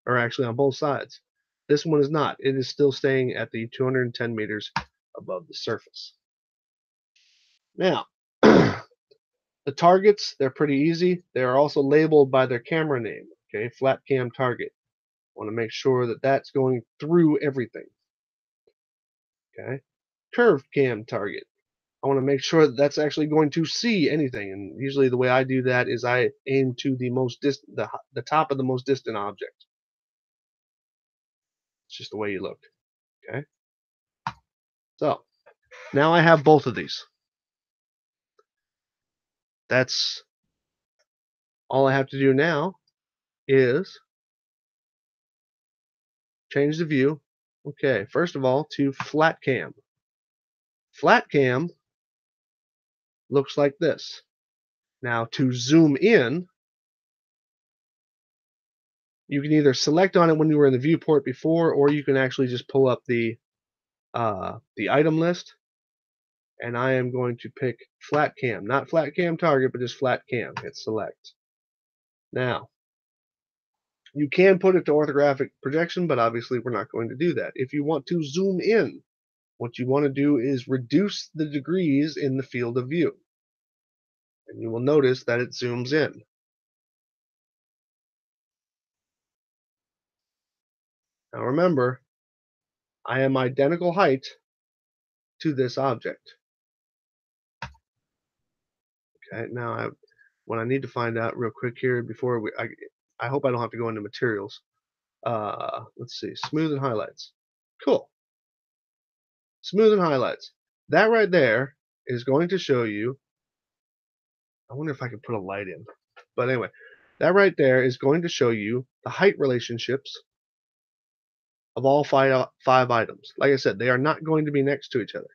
or actually on both sides. This one is not. It is still staying at the 210 meters above the surface. Now, the targets, they're pretty easy. They are also labeled by their camera name. Okay, flat cam target. I want to make sure that that's going through everything. Okay, curve cam target. I want to make sure that that's actually going to see anything. And usually the way I do that is I aim to the most distant, the top of the most distant object. It's just the way you look. Okay. So now I have both of these. That's all I have to do now is change the view. Okay. First of all, to flat cam. Flat cam looks like this. Now to zoom in, you can either select on it when you were in the viewport before, or you can actually just pull up the item list, and I am going to pick flat cam, not flat cam target, but just flat cam. Hit select. Now, you can put it to orthographic projection, but obviously we're not going to do that. If you want to zoom in, what you want to do is reduce the degrees in the field of view, and you will notice that it zooms in. Now remember, I am identical height to this object. Okay, now what I need to find out real quick here before I hope I don't have to go into materials. Let's see, smooth and highlights. Cool. Smooth and highlights. That right there is going to show you. I wonder if I can put a light in. But anyway, that right there is going to show you the height relationships of all five items. Like I said, they are not going to be next to each other.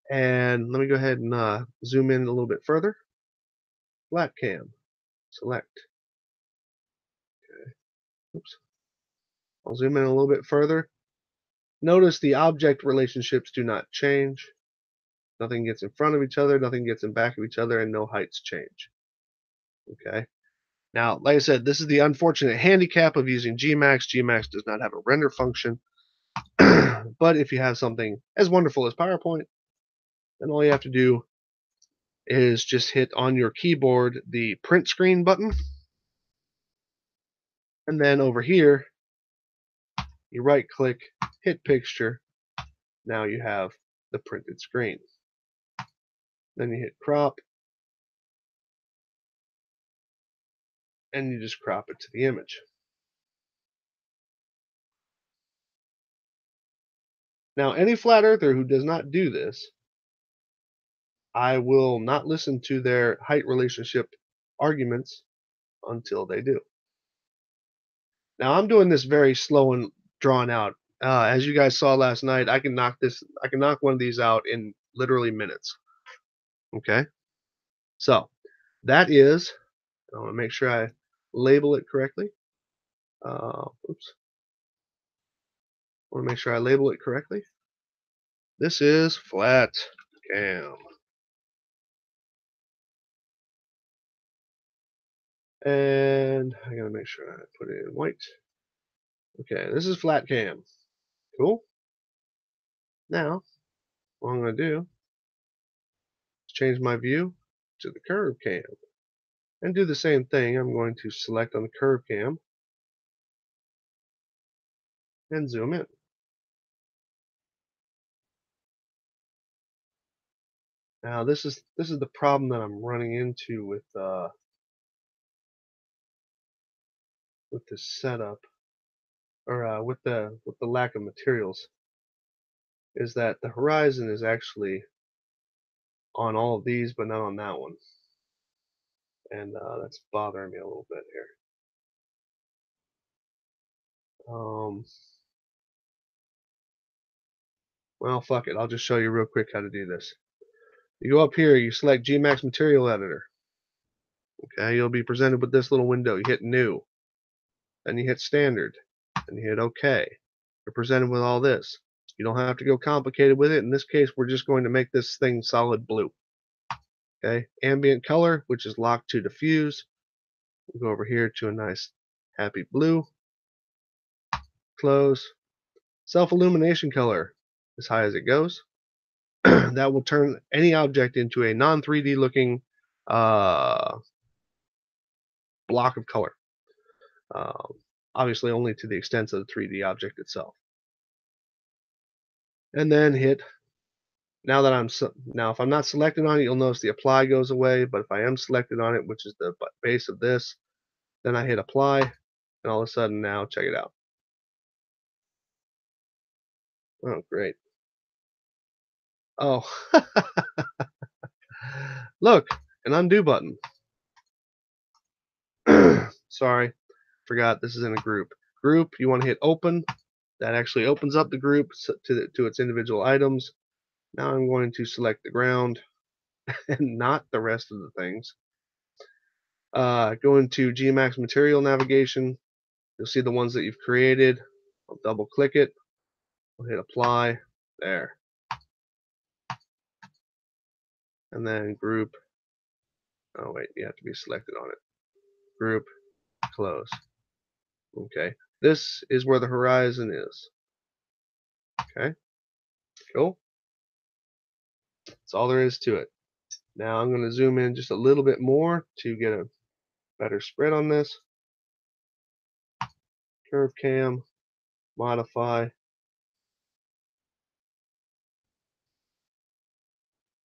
And let me go ahead and zoom in a little bit further. Flat cam. Select. Oops. I'll zoom in a little bit further. Notice the object relationships do not change. Nothing gets in front of each other, nothing gets in back of each other, and no heights change. Okay. Now, like I said, this is the unfortunate handicap of using GMAX. GMAX does not have a render function. But if you have something as wonderful as PowerPoint, then all you have to do is just hit on your keyboard the print screen button. And then over here, you right click, hit picture. Now you have the printed screen. Then you hit crop, and you just crop it to the image. Now, any flat earther who does not do this, I will not listen to their height relationship arguments until they do. Now, I'm doing this very slow and drawn out. As you guys saw last night, I can knock one of these out in literally minutes. Okay, so that is. I want to make sure I label it correctly. Oops. I want to make sure I label it correctly. This is flat cam. And I gotta make sure I put it in white. Okay, this is flat cam. Cool. Now, what I'm gonna do is change my view to the curve cam. And do the same thing. I'm going to select on the curve cam and zoom in. Now this is the problem that I'm running into with this setup, or with the lack of materials, is that the horizon is actually on all of these, but not on that one. And that's bothering me a little bit here. Well, fuck it. I'll just show you real quick how to do this. You go up here, you select GMAX Material Editor. Okay, you'll be presented with this little window. You hit New, then you hit Standard, and you hit OK. You're presented with all this. You don't have to go complicated with it. In this case, we're just going to make this thing solid blue. Okay, ambient color, which is locked to diffuse. We'll go over here to a nice happy blue. Close. Self-illumination color, as high as it goes. That will turn any object into a non-3D looking uh, block of color. Obviously only to the extent of the 3D object itself. And then hit, now if I'm not selected on it, you'll notice the apply goes away, but if I am selected on it, which is the base of this, then I hit apply, and all of a sudden now, check it out. Oh, great. Oh, look, an undo button. Sorry, forgot this is in a group. Group, you want to hit open. That actually opens up the group to its individual items. Now I'm going to select the ground and not the rest of the things. Go into GMAX material navigation. You'll see the ones that you've created. I'll double click it. I'll hit apply. There. And then group. Oh wait, you have to be selected on it. Group. Close. Okay. This is where the horizon is. Okay. Cool. That's all there is to it. Now I'm going to zoom in just a little bit more to get a better spread on this. Curve cam. Modify.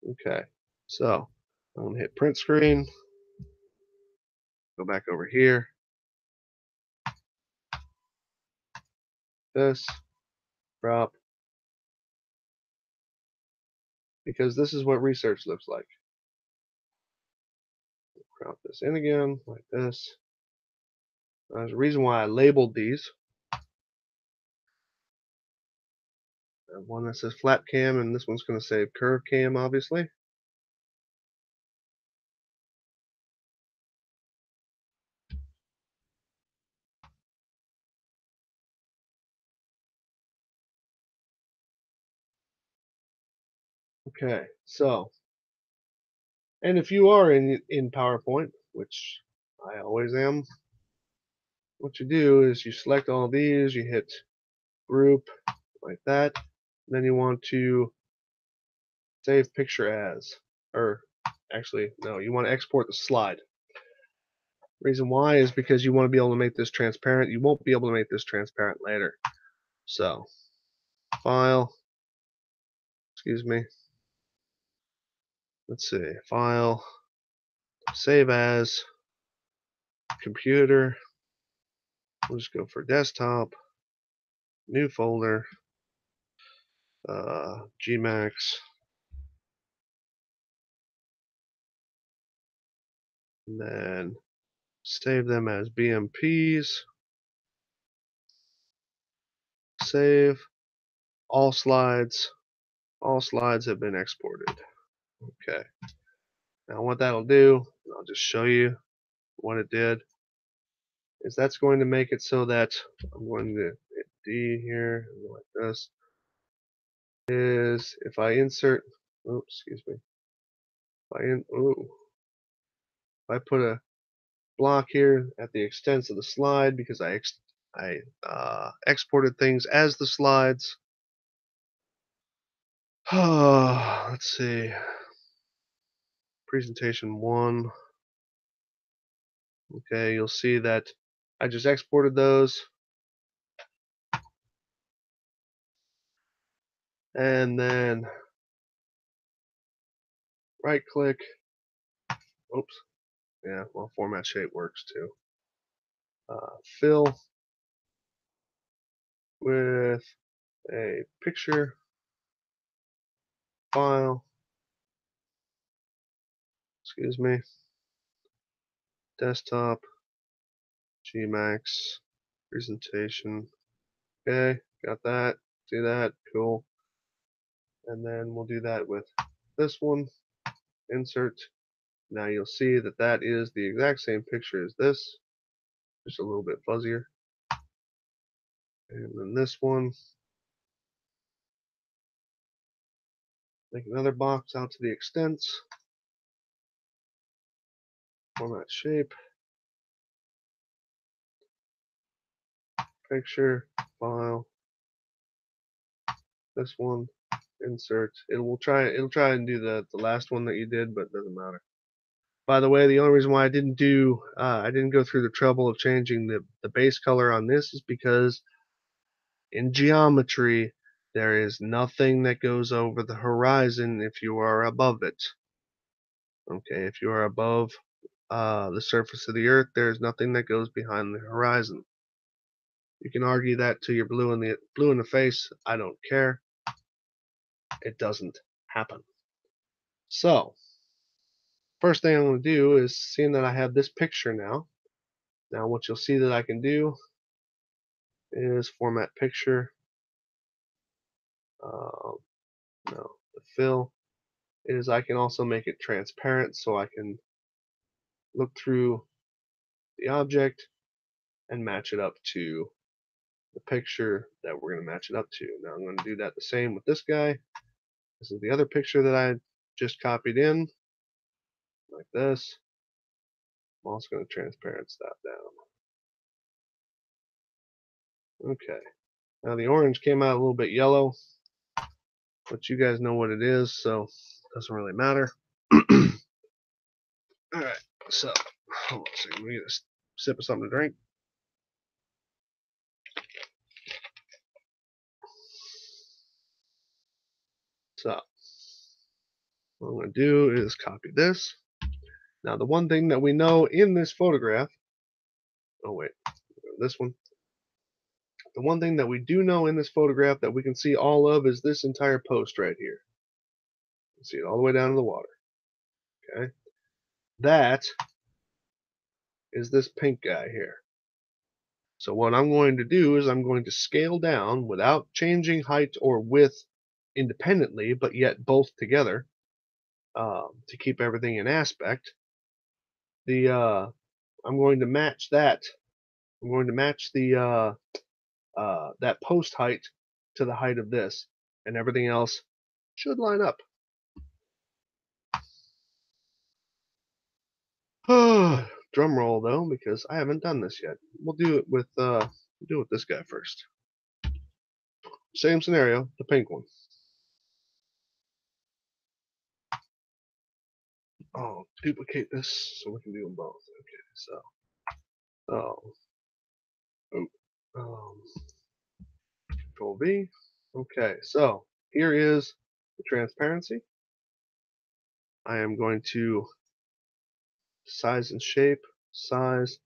Okay. So I'm going to hit print screen. Go back over here. This. Crop. Because this is what research looks like. Crop this in again, like this. There's a reason why I labeled these. One that says flat cam, and this one's going to say curve cam, obviously. Okay, so, and if you are in PowerPoint, which I always am, what you do is you select all these, you hit group like that, and then you want to save picture as, or actually no, you want to export the slide. Reason why is because you want to be able to make this transparent. You won't be able to make this transparent later. So, file, excuse me. Let's see, file, save as, computer. We'll just go for desktop, new folder, GMAX. And then save them as BMPs. Save. All slides. All slides have been exported. Okay. Now what that'll do, I'll just show you what it did, is that's going to make it so that I'm going to hit D here, like this, is if I insert, oops, excuse me, if I put a block here at the extents of the slide because I exported things as the slides. Let's see. Presentation 1. Okay, you'll see that I just exported those. And then right click. Oops. Yeah, well, format shape works too. Fill with a picture, file, excuse me, desktop, GMAX, presentation. Okay, got that. See that? Cool. And then we'll do that with this one. Insert. Now you'll see that that is the exact same picture as this, just a little bit fuzzier. And then this one. Make another box out to the extents. Format shape. Picture. File. This one. Insert. It'll try and do the last one that you did, but it doesn't matter. By the way, the only reason why I didn't go through the trouble of changing the base color on this is because in geometry there is nothing that goes over the horizon if you are above it. Okay, if you are above the surface of the earth, there's nothing that goes behind the horizon. You can argue that till you're blue in the face. I don't care. It doesn't happen. So, first thing I'm going to do is, seeing that I have this picture now, what you'll see that I can do is format picture. No, the fill is I can also make it transparent so I can look through the object and match it up to the picture that we're going to match it up to. Now I'm going to do that the same with this guy. This is the other picture that I just copied in, like this. I'm also going to transparent that down. Okay. Now the orange came out a little bit yellow, but you guys know what it is, so it doesn't really matter. Alright, so hold on a second, let me get a sip of something to drink. So what I'm going to do is copy this. Now the one thing that we know in this photograph, oh wait, this one. The one thing that we do know in this photograph that we can see all of is this entire post right here. You can see it all the way down to the water. Okay, that is this pink guy here. So what I'm going to do is I'm going to scale down without changing height or width independently, but yet both together, to keep everything in aspect. I'm going to match that. I'm going to match that post height to the height of this, and everything else should line up. Drum roll though, because I haven't done this yet. We'll do it with this guy first. Same scenario, the pink one. Oh, duplicate this so we can do them both. Okay, so Control V. Okay, so here is the transparency. I am going to size and shape, size,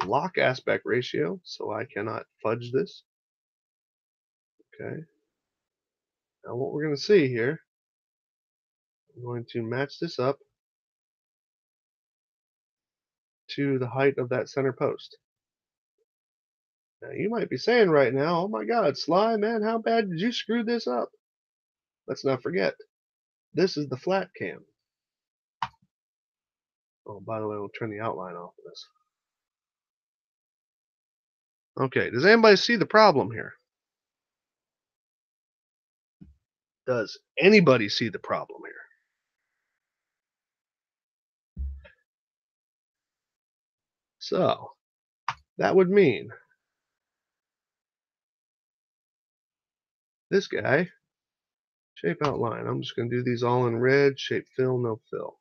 lock aspect ratio, so I cannot fudge this. Okay. Now what we're going to see here, I'm going to match this up to the height of that center post. Now you might be saying right now, oh my God, Sly, man, how bad did you screw this up? Let's not forget, this is the flat cam. Oh, by the way, we'll turn the outline off of this. Okay, does anybody see the problem here? Does anybody see the problem here? So, that would mean this guy, shape outline. I'm just going to do these all in red, shape fill, no fill.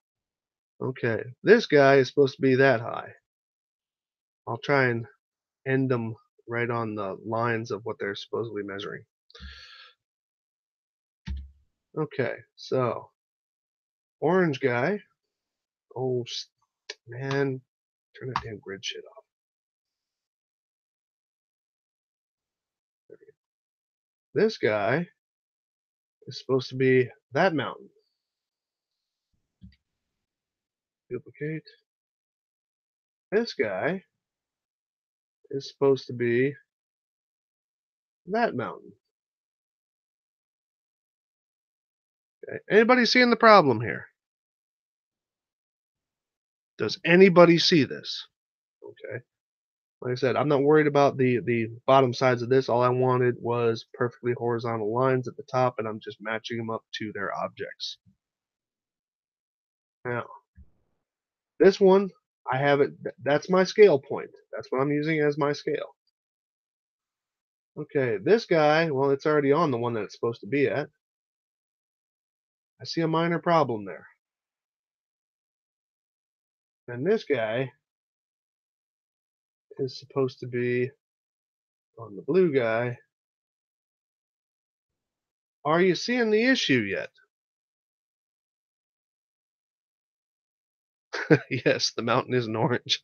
Okay, this guy is supposed to be that high. I'll try and end them right on the lines of what they're supposedly measuring. Okay, so orange guy. Oh man, turn that damn grid shit off. This guy is supposed to be that mountain. Duplicate. This guy is supposed to be that mountain. Okay. Anybody seeing the problem here? Does anybody see this? Okay. Like I said, I'm not worried about the bottom sides of this. All I wanted was perfectly horizontal lines at the top, and I'm just matching them up to their objects. Now, this one, I have it. That's my scale point. That's what I'm using as my scale. Okay, this guy, well, it's already on the one that it's supposed to be at. I see a minor problem there. And this guy is supposed to be on the blue guy. Are you seeing the issue yet? Yes, the mountain isn't orange.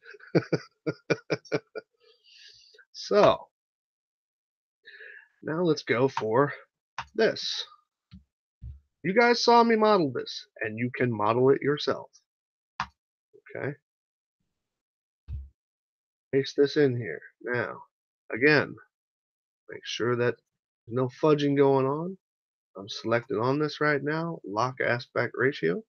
So, now let's go for this. You guys saw me model this, and you can model it yourself. Okay, paste this in here. Now, again, make sure that there's no fudging going on. I'm selected on this right now, lock aspect ratio.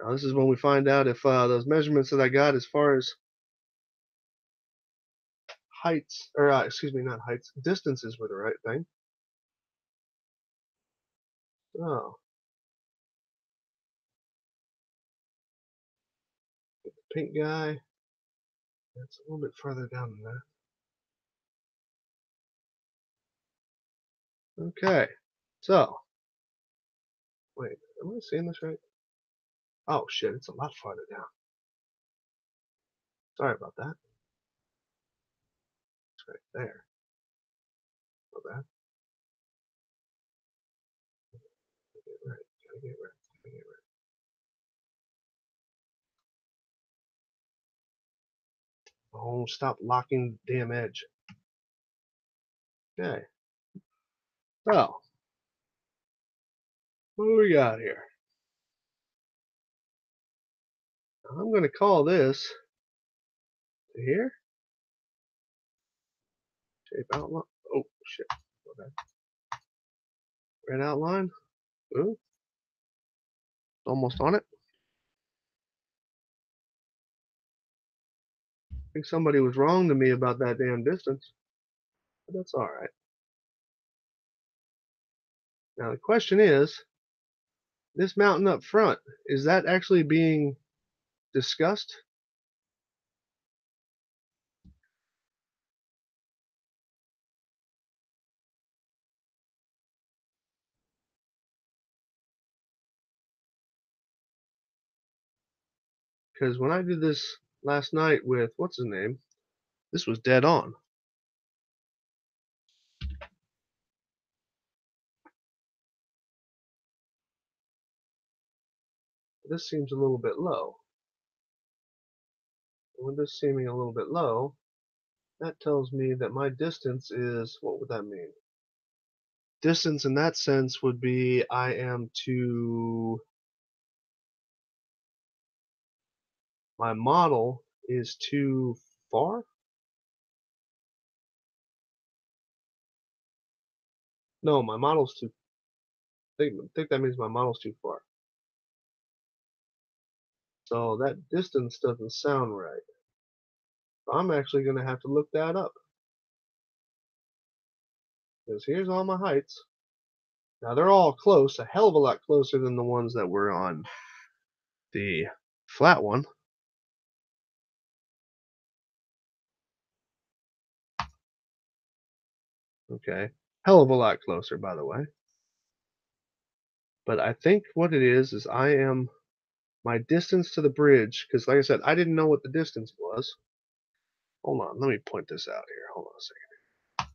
Now this is when we find out if those measurements that I got as far as heights, or excuse me, not heights, distances were the right thing. Oh, the pink guy, that's a little bit further down than that. Okay, so, wait, am I seeing this right? Oh shit, it's a lot farther down. Sorry about that. It's right there. My bad. Get it right. Gotta get it right. Gotta get it right. Oh, stop locking the damn edge. Okay. So, what do we got here? I'm going to call this to here. Shape outline. Oh, shit. Okay. Red outline. Ooh. Almost on it. I think somebody was wrong to me about that damn distance. But that's alright. Now the question is, this mountain up front, is that actually being discussed? Because when I did this last night with, what's his name, this was dead on. This seems a little bit low. And with this seeming a little bit low, that tells me that my distance is, what would that mean? Distance in that sense would be I am to, my model is too far? No, my model's too, I think that means my model's too far. So that distance doesn't sound right. I'm actually going to have to look that up. Because here's all my heights. Now they're all close, a hell of a lot closer than the ones that were on the flat one. Okay, hell of a lot closer, by the way. But I think what it is I am, my distance to the bridge, because like I said, I didn't know what the distance was. Hold on, let me point this out here. Hold on a second.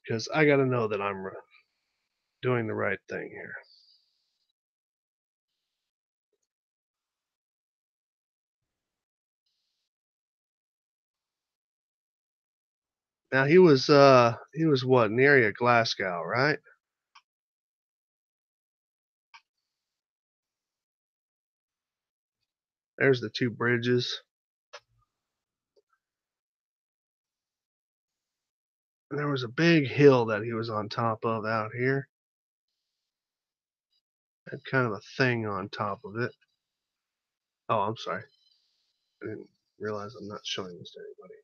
Because I got to know that I'm doing the right thing here. Now he was what, in the area of Glasgow, right? There's the two bridges. And there was a big hill that he was on top of out here. Had kind of a thing on top of it. Oh, I'm sorry. I didn't realize I'm not showing this to anybody.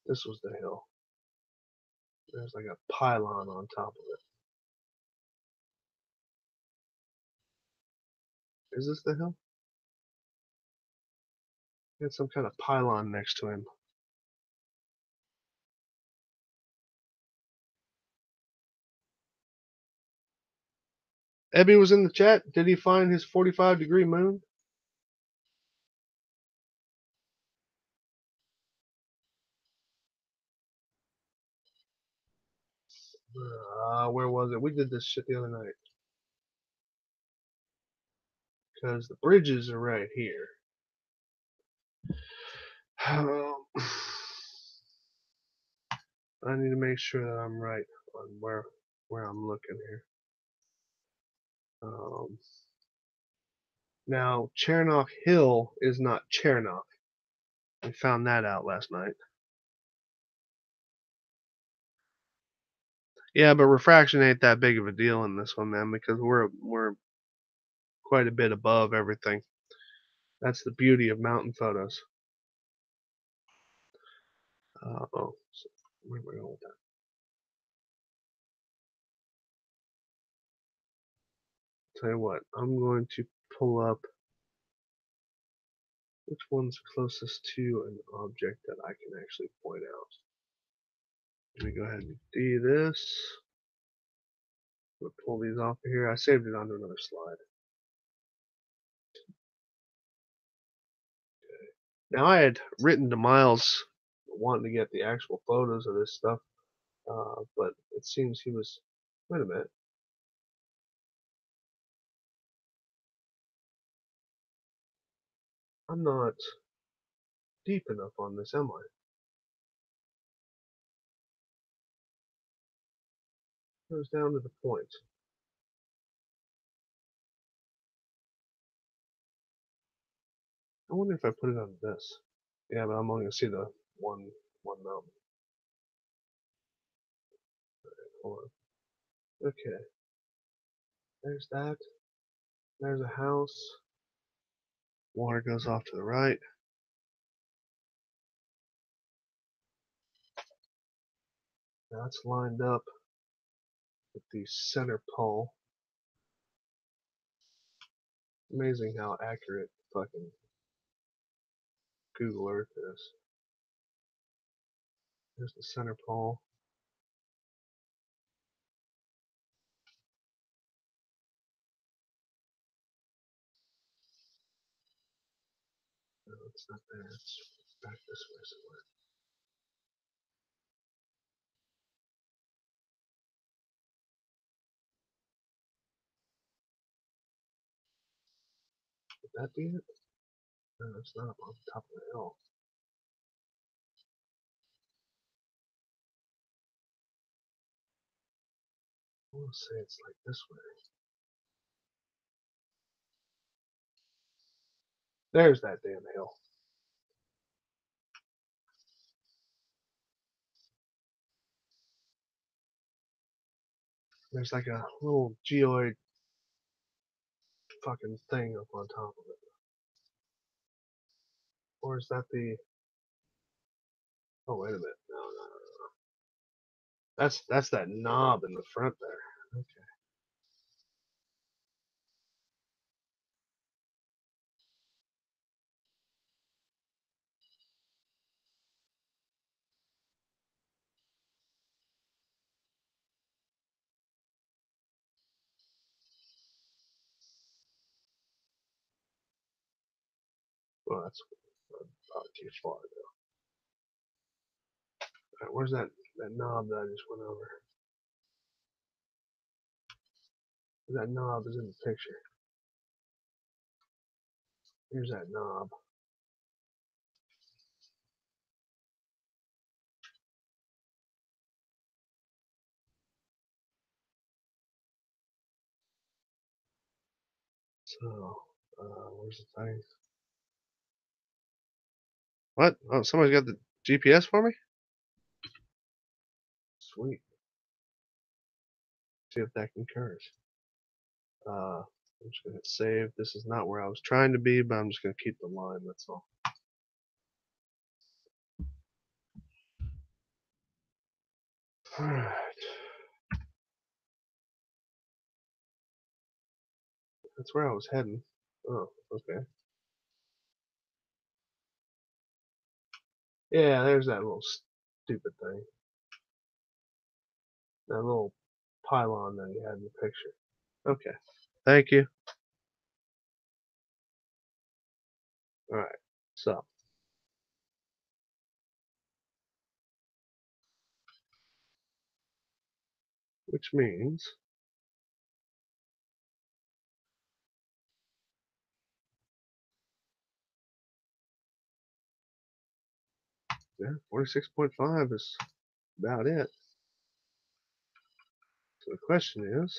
This was the hill. There's like a pylon on top of it. Is this the hill? He had some kind of pylon next to him. Ebby was in the chat. Did he find his 45-degree moon? Where was it? We did this shit the other night. Because the bridges are right here. I need to make sure that I'm right on where I'm looking here. Now, Chernoff Hill is not Chernoff. We found that out last night. Yeah, but refraction ain't that big of a deal in this one, man, because we're quite a bit above everything. That's the beauty of mountain photos. So where am I going with that? Tell you what, I'm going to pull up which one's closest to an object that I can actually point out. Let me go ahead and do this. We'll pull these off of here. I saved it onto another slide. Now I had written to Miles wanting to get the actual photos of this stuff, but it seems he was. Wait a minute. I'm not deep enough on this, am I? It goes down to the point. I wonder if I put it on this. Yeah, but I'm only gonna see the one mountain. Hold on. Okay. There's that. There's a house. Water goes off to the right. That's lined up with the center pole. Amazing how accurate fucking Google Earth is. There's the center pole. No, it's not there. It's back this way somewhere. Would that be it? No, it's not up on top of the hill. I want to say it's like this way. There's that damn hill. There's like a little geoid fucking thing up on top of it. Or is that the... Oh, wait a minute. No. That's that knob in the front there. Okay. Well, that's probably too far though. Alright, where's that knob that I just went over? That knob is in the picture. Here's that knob. So, where's the thing? What? Oh, somebody's got the GPS for me? Sweet. See if that concurs. I'm just gonna hit save. This is not where I was trying to be, but I'm just gonna keep the line, that's all. Alright. That's where I was heading. Oh, okay. Yeah, there's that little stupid thing. That little pylon that he had in the picture. Okay. Thank you. Alright. So, which means yeah, 46.5 is about it. So the question is,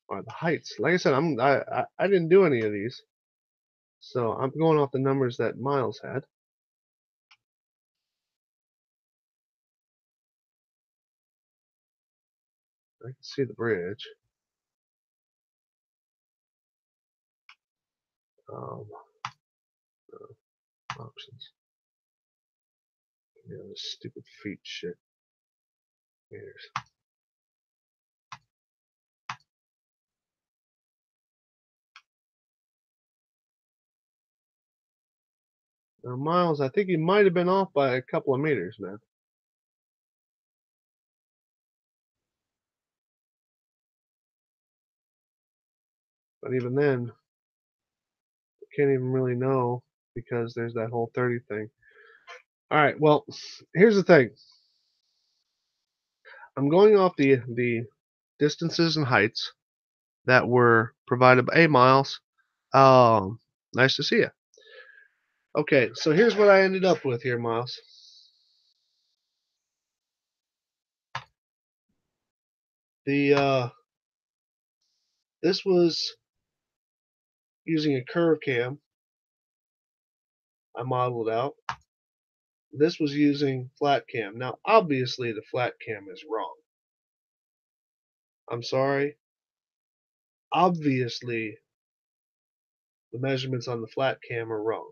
are the heights? Like I said, I didn't do any of these, so I'm going off the numbers that Miles had. I can see the bridge. Um, options. Yeah, this stupid feet shit. Meters. Now, Miles, I think he might have been off by a couple of meters, man. But even then, you can't even really know because there's that whole 30 thing. All right, well, here's the thing. I'm going off the distances and heights that were provided by Miles. Nice to see you. Okay, so here's what I ended up with here, Miles. This was using a curve cam. I modeled out. This was using flat cam. Now, obviously, the flat cam is wrong. I'm sorry. Obviously, the measurements on the flat cam are wrong.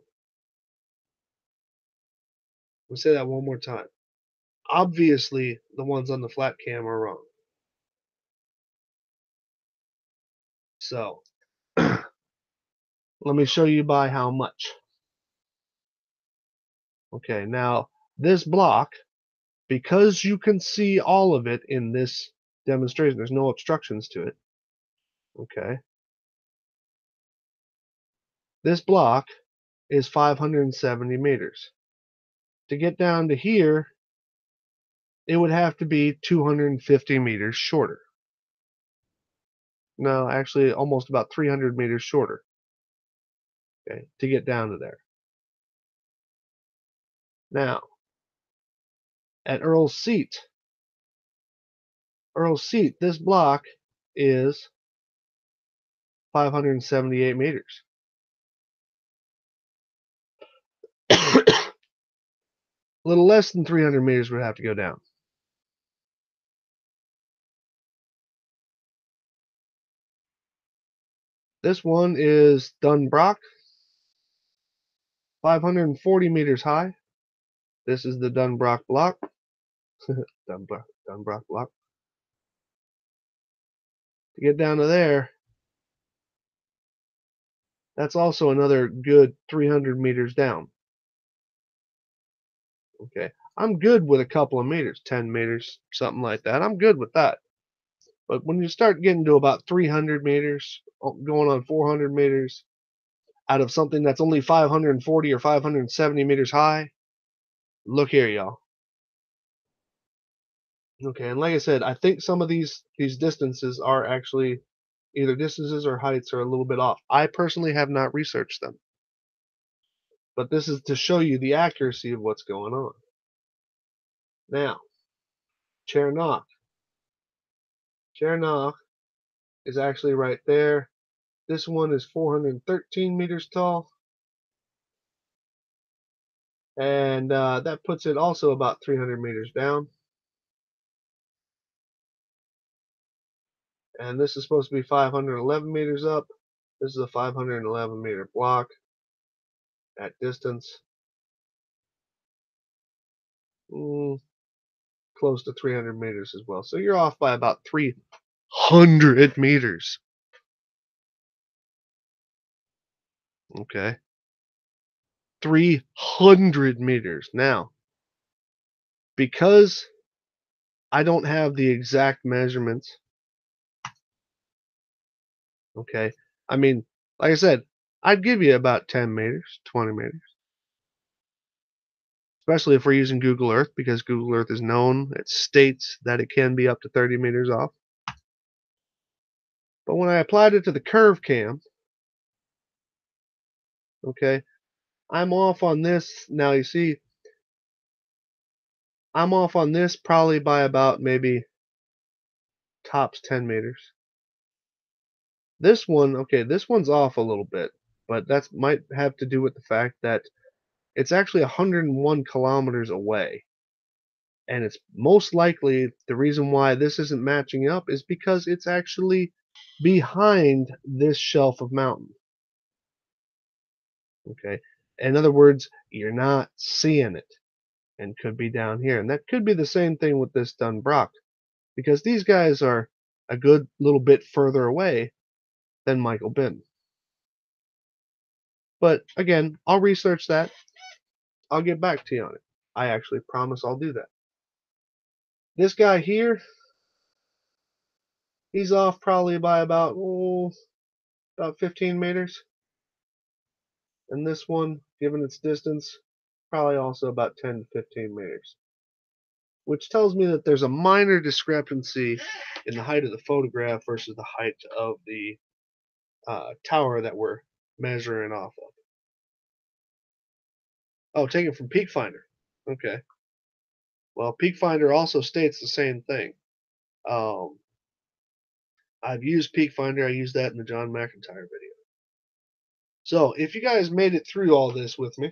Let me say that one more time. Obviously, the ones on the flat cam are wrong. So, let me show you by how much. Okay, now this block, because you can see all of it in this demonstration, there's no obstructions to it. Okay. This block is 570 meters. To get down to here, it would have to be 250 meters shorter. No, actually almost about 300 meters shorter, okay, to get down to there. Now, at Earl's Seat, this block is 578 meters. A little less than 300 meters would have to go down. This one is Dunbrock, 540 meters high. This is the Dunbrock block. Dunbrock block. To get down to there, that's also another good 300 meters down. Okay, I'm good with a couple of meters, 10 meters, something like that. I'm good with that. But when you start getting to about 300 meters, going on 400 meters, out of something that's only 540 or 570 meters high, look here, y'all. Okay, and like I said, I think some of these distances are actually either distances or heights are a little bit off. I personally have not researched them, but this is to show you the accuracy of what's going on. Now, chair knock. Chernoff is actually right there. This one is 413 meters tall, and that puts it also about 300 meters down. And this is supposed to be 511 meters up. This is a 511 meter block at distance. Close to 300 meters as well. So you're off by about 300 meters. Okay. 300 meters. Now, because I don't have the exact measurements, okay, I mean, like I said, I'd give you about 10 meters, 20 meters, especially if we're using Google Earth, because Google Earth is known, it states that it can be up to 30 meters off. But when I applied it to the curve cam, okay, I'm off on this. Now you see, I'm off on this probably by about maybe tops 10 meters. This one, okay, this one's off a little bit, but that might have to do with the fact that it's actually 101 kilometers away. And it's most likely the reason why this isn't matching up is because it's actually behind this shelf of mountain. Okay. In other words, you're not seeing it and could be down here. And that could be the same thing with this Dunbrock because these guys are a good little bit further away than Michael Bin. But again, I'll research that. I'll get back to you on it. I actually promise I'll do that. This guy here, he's off probably by about 15 meters. And this one, given its distance, probably also about 10 to 15 meters. Which tells me that there's a minor discrepancy in the height of the photograph versus the height of the tower that we're measuring off of. Oh, taken from Peak Finder. Okay. Well, Peak Finder also states the same thing. I've used Peak Finder. I used that in the John McIntyre video. So if you guys made it through all this with me,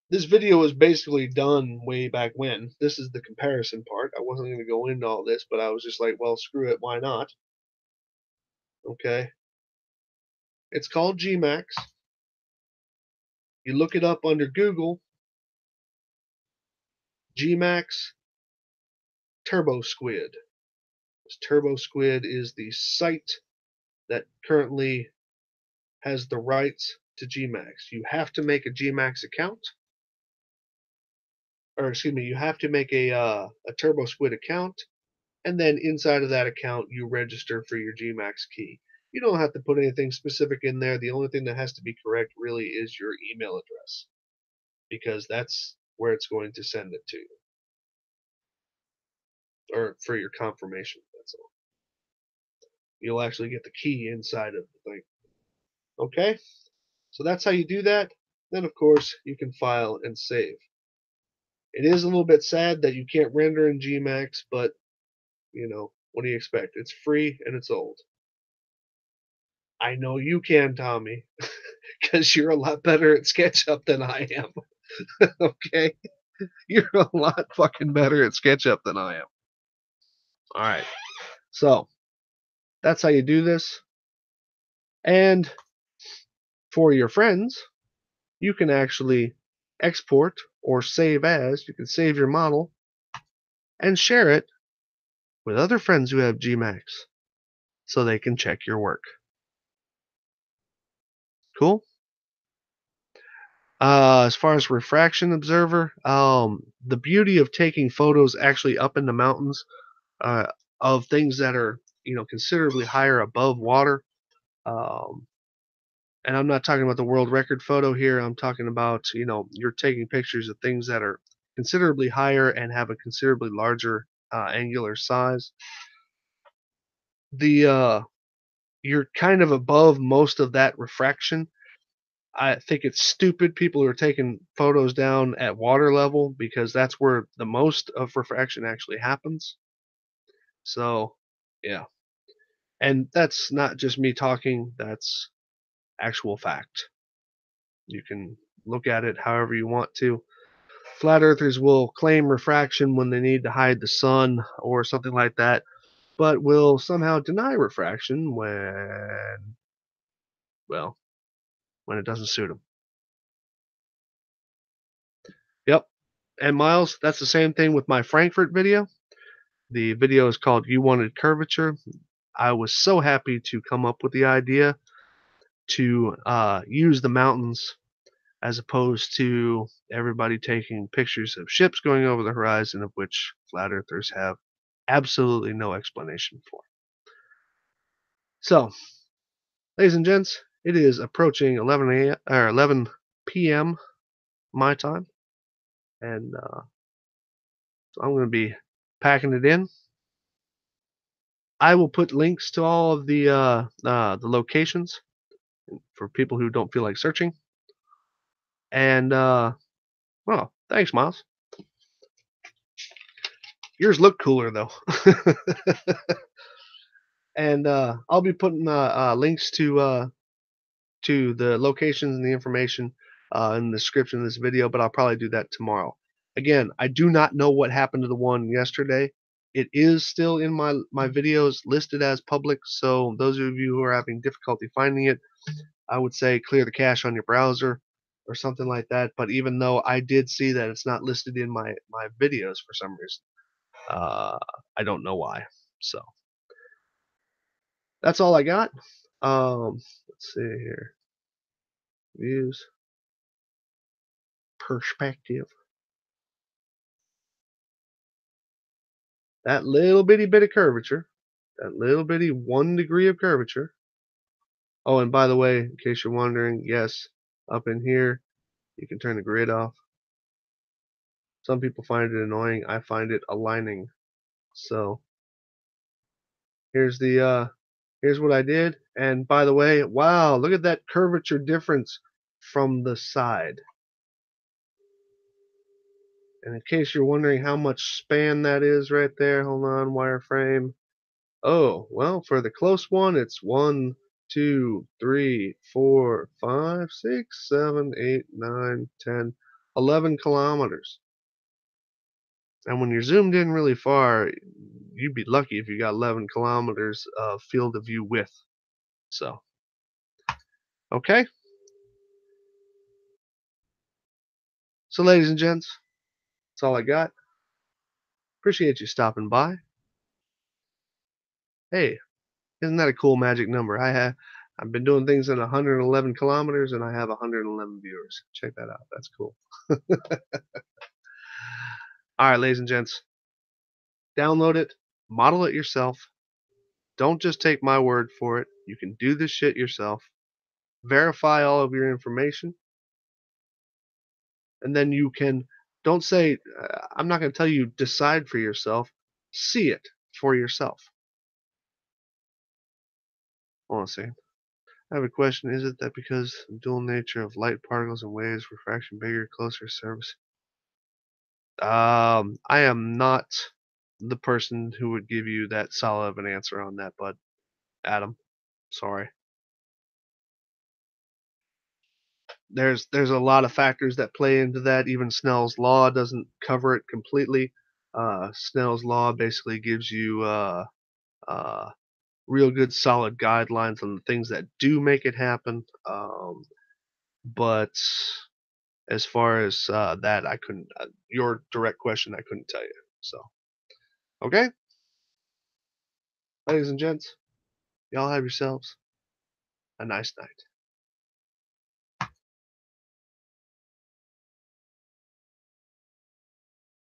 this video was basically done way back when. This is the comparison part. I wasn't going to go into all this, but I was just like, well, screw it. Why not? Okay. It's called GMAX. You look it up under Google. GMAX Turbo Squid. This Turbo Squid is the site that currently has the rights to GMAX. You have to make a GMAX account. Or excuse me, you have to make a Turbo Squid account, and then inside of that account you register for your GMAX key. You don't have to put anything specific in there. The only thing that has to be correct really is your email address, because that's where it's going to send it to you, or for your confirmation. That's all. You'll actually get the key inside of the thing. Okay, so that's how you do that. Then of course you can file and save. It is a little bit sad that you can't render in GMAX, but you know, what do you expect? It's free and it's old. I know you can, Tommy, because you're a lot better at SketchUp than I am. Okay? You're a lot fucking better at SketchUp than I am. All right. So, that's how you do this. And for your friends, you can actually export or save as. You can save your model and share it with other friends who have GMAX so they can check your work. Cool? As far as refraction observer, the beauty of taking photos actually up in the mountains uh, of things that are considerably higher above water, um, and I'm not talking about the world record photo here. I'm talking about you're taking pictures of things that are considerably higher and have a considerably larger angular size. You're kind of above most of that refraction. I think it's stupid people who are taking photos down at water level because that's where the most of refraction actually happens. So, yeah. And that's not just me talking, that's actual fact. You can look at it however you want to. Flat earthers will claim refraction when they need to hide the sun or something like that, but will somehow deny refraction well, when it doesn't suit them. Yep. And Miles, that's the same thing with my Frankfurt video. The video is called You Wanted Curvature. I was so happy to come up with the idea to use the mountains as opposed to everybody taking pictures of ships going over the horizon, of which flat earthers have absolutely no explanation for. So, ladies and gents, it is approaching 11 a.m. or 11 p.m. my time, and so I'm going to be packing it in. I will put links to all of the locations for people who don't feel like searching. And well, thanks, Miles. Yours look cooler though. And I'll be putting links to the locations and the information in the description of this video, but I'll probably do that tomorrow. Again, I do not know what happened to the one yesterday. It is still in my videos listed as public, so those of you who are having difficulty finding it, I would say clear the cache on your browser or something like that. But even though I did see that it's not listed in my videos for some reason, uh, I don't know why. So that's all I got. Let's see here. Views, perspective. That little bitty bit of curvature, that little bitty 1 degree of curvature. Oh, and by the way, in case you're wondering, yes, up in here, you can turn the grid off. Some people find it annoying. I find it aligning. So here's here's what I did. And by the way, wow, look at that curvature difference from the side. And in case you're wondering how much span that is right there, hold on, wireframe. Oh, well, for the close one, it's 1, 2, 3, 4, 5, 6, 7, 8, 9, 10, 11 kilometers. And when you're zoomed in really far, you'd be lucky if you got 11 kilometers of field of view width. So, okay. So, ladies and gents, that's all I got. Appreciate you stopping by. Hey, isn't that a cool magic number? I've been doing things in 111 kilometers and I have 111 viewers. Check that out. That's cool. All right, ladies and gents, download it, model it yourself. Don't just take my word for it. You can do this shit yourself. Verify all of your information, and then you can. Don't say, I'm not going to tell you decide for yourself. See it for yourself. Hold on a second. I have a question. Is it that because of the dual nature of light particles and waves, refraction bigger, closer service? I am not the person who would give you that solid of an answer on that, but Adam, sorry. There's a lot of factors that play into that. Even Snell's law doesn't cover it completely. Snell's law basically gives you uh, real good solid guidelines on the things that do make it happen. But as far as that, I couldn't. Your direct question, I couldn't tell you. So, okay, ladies and gents, y'all have yourselves a nice night.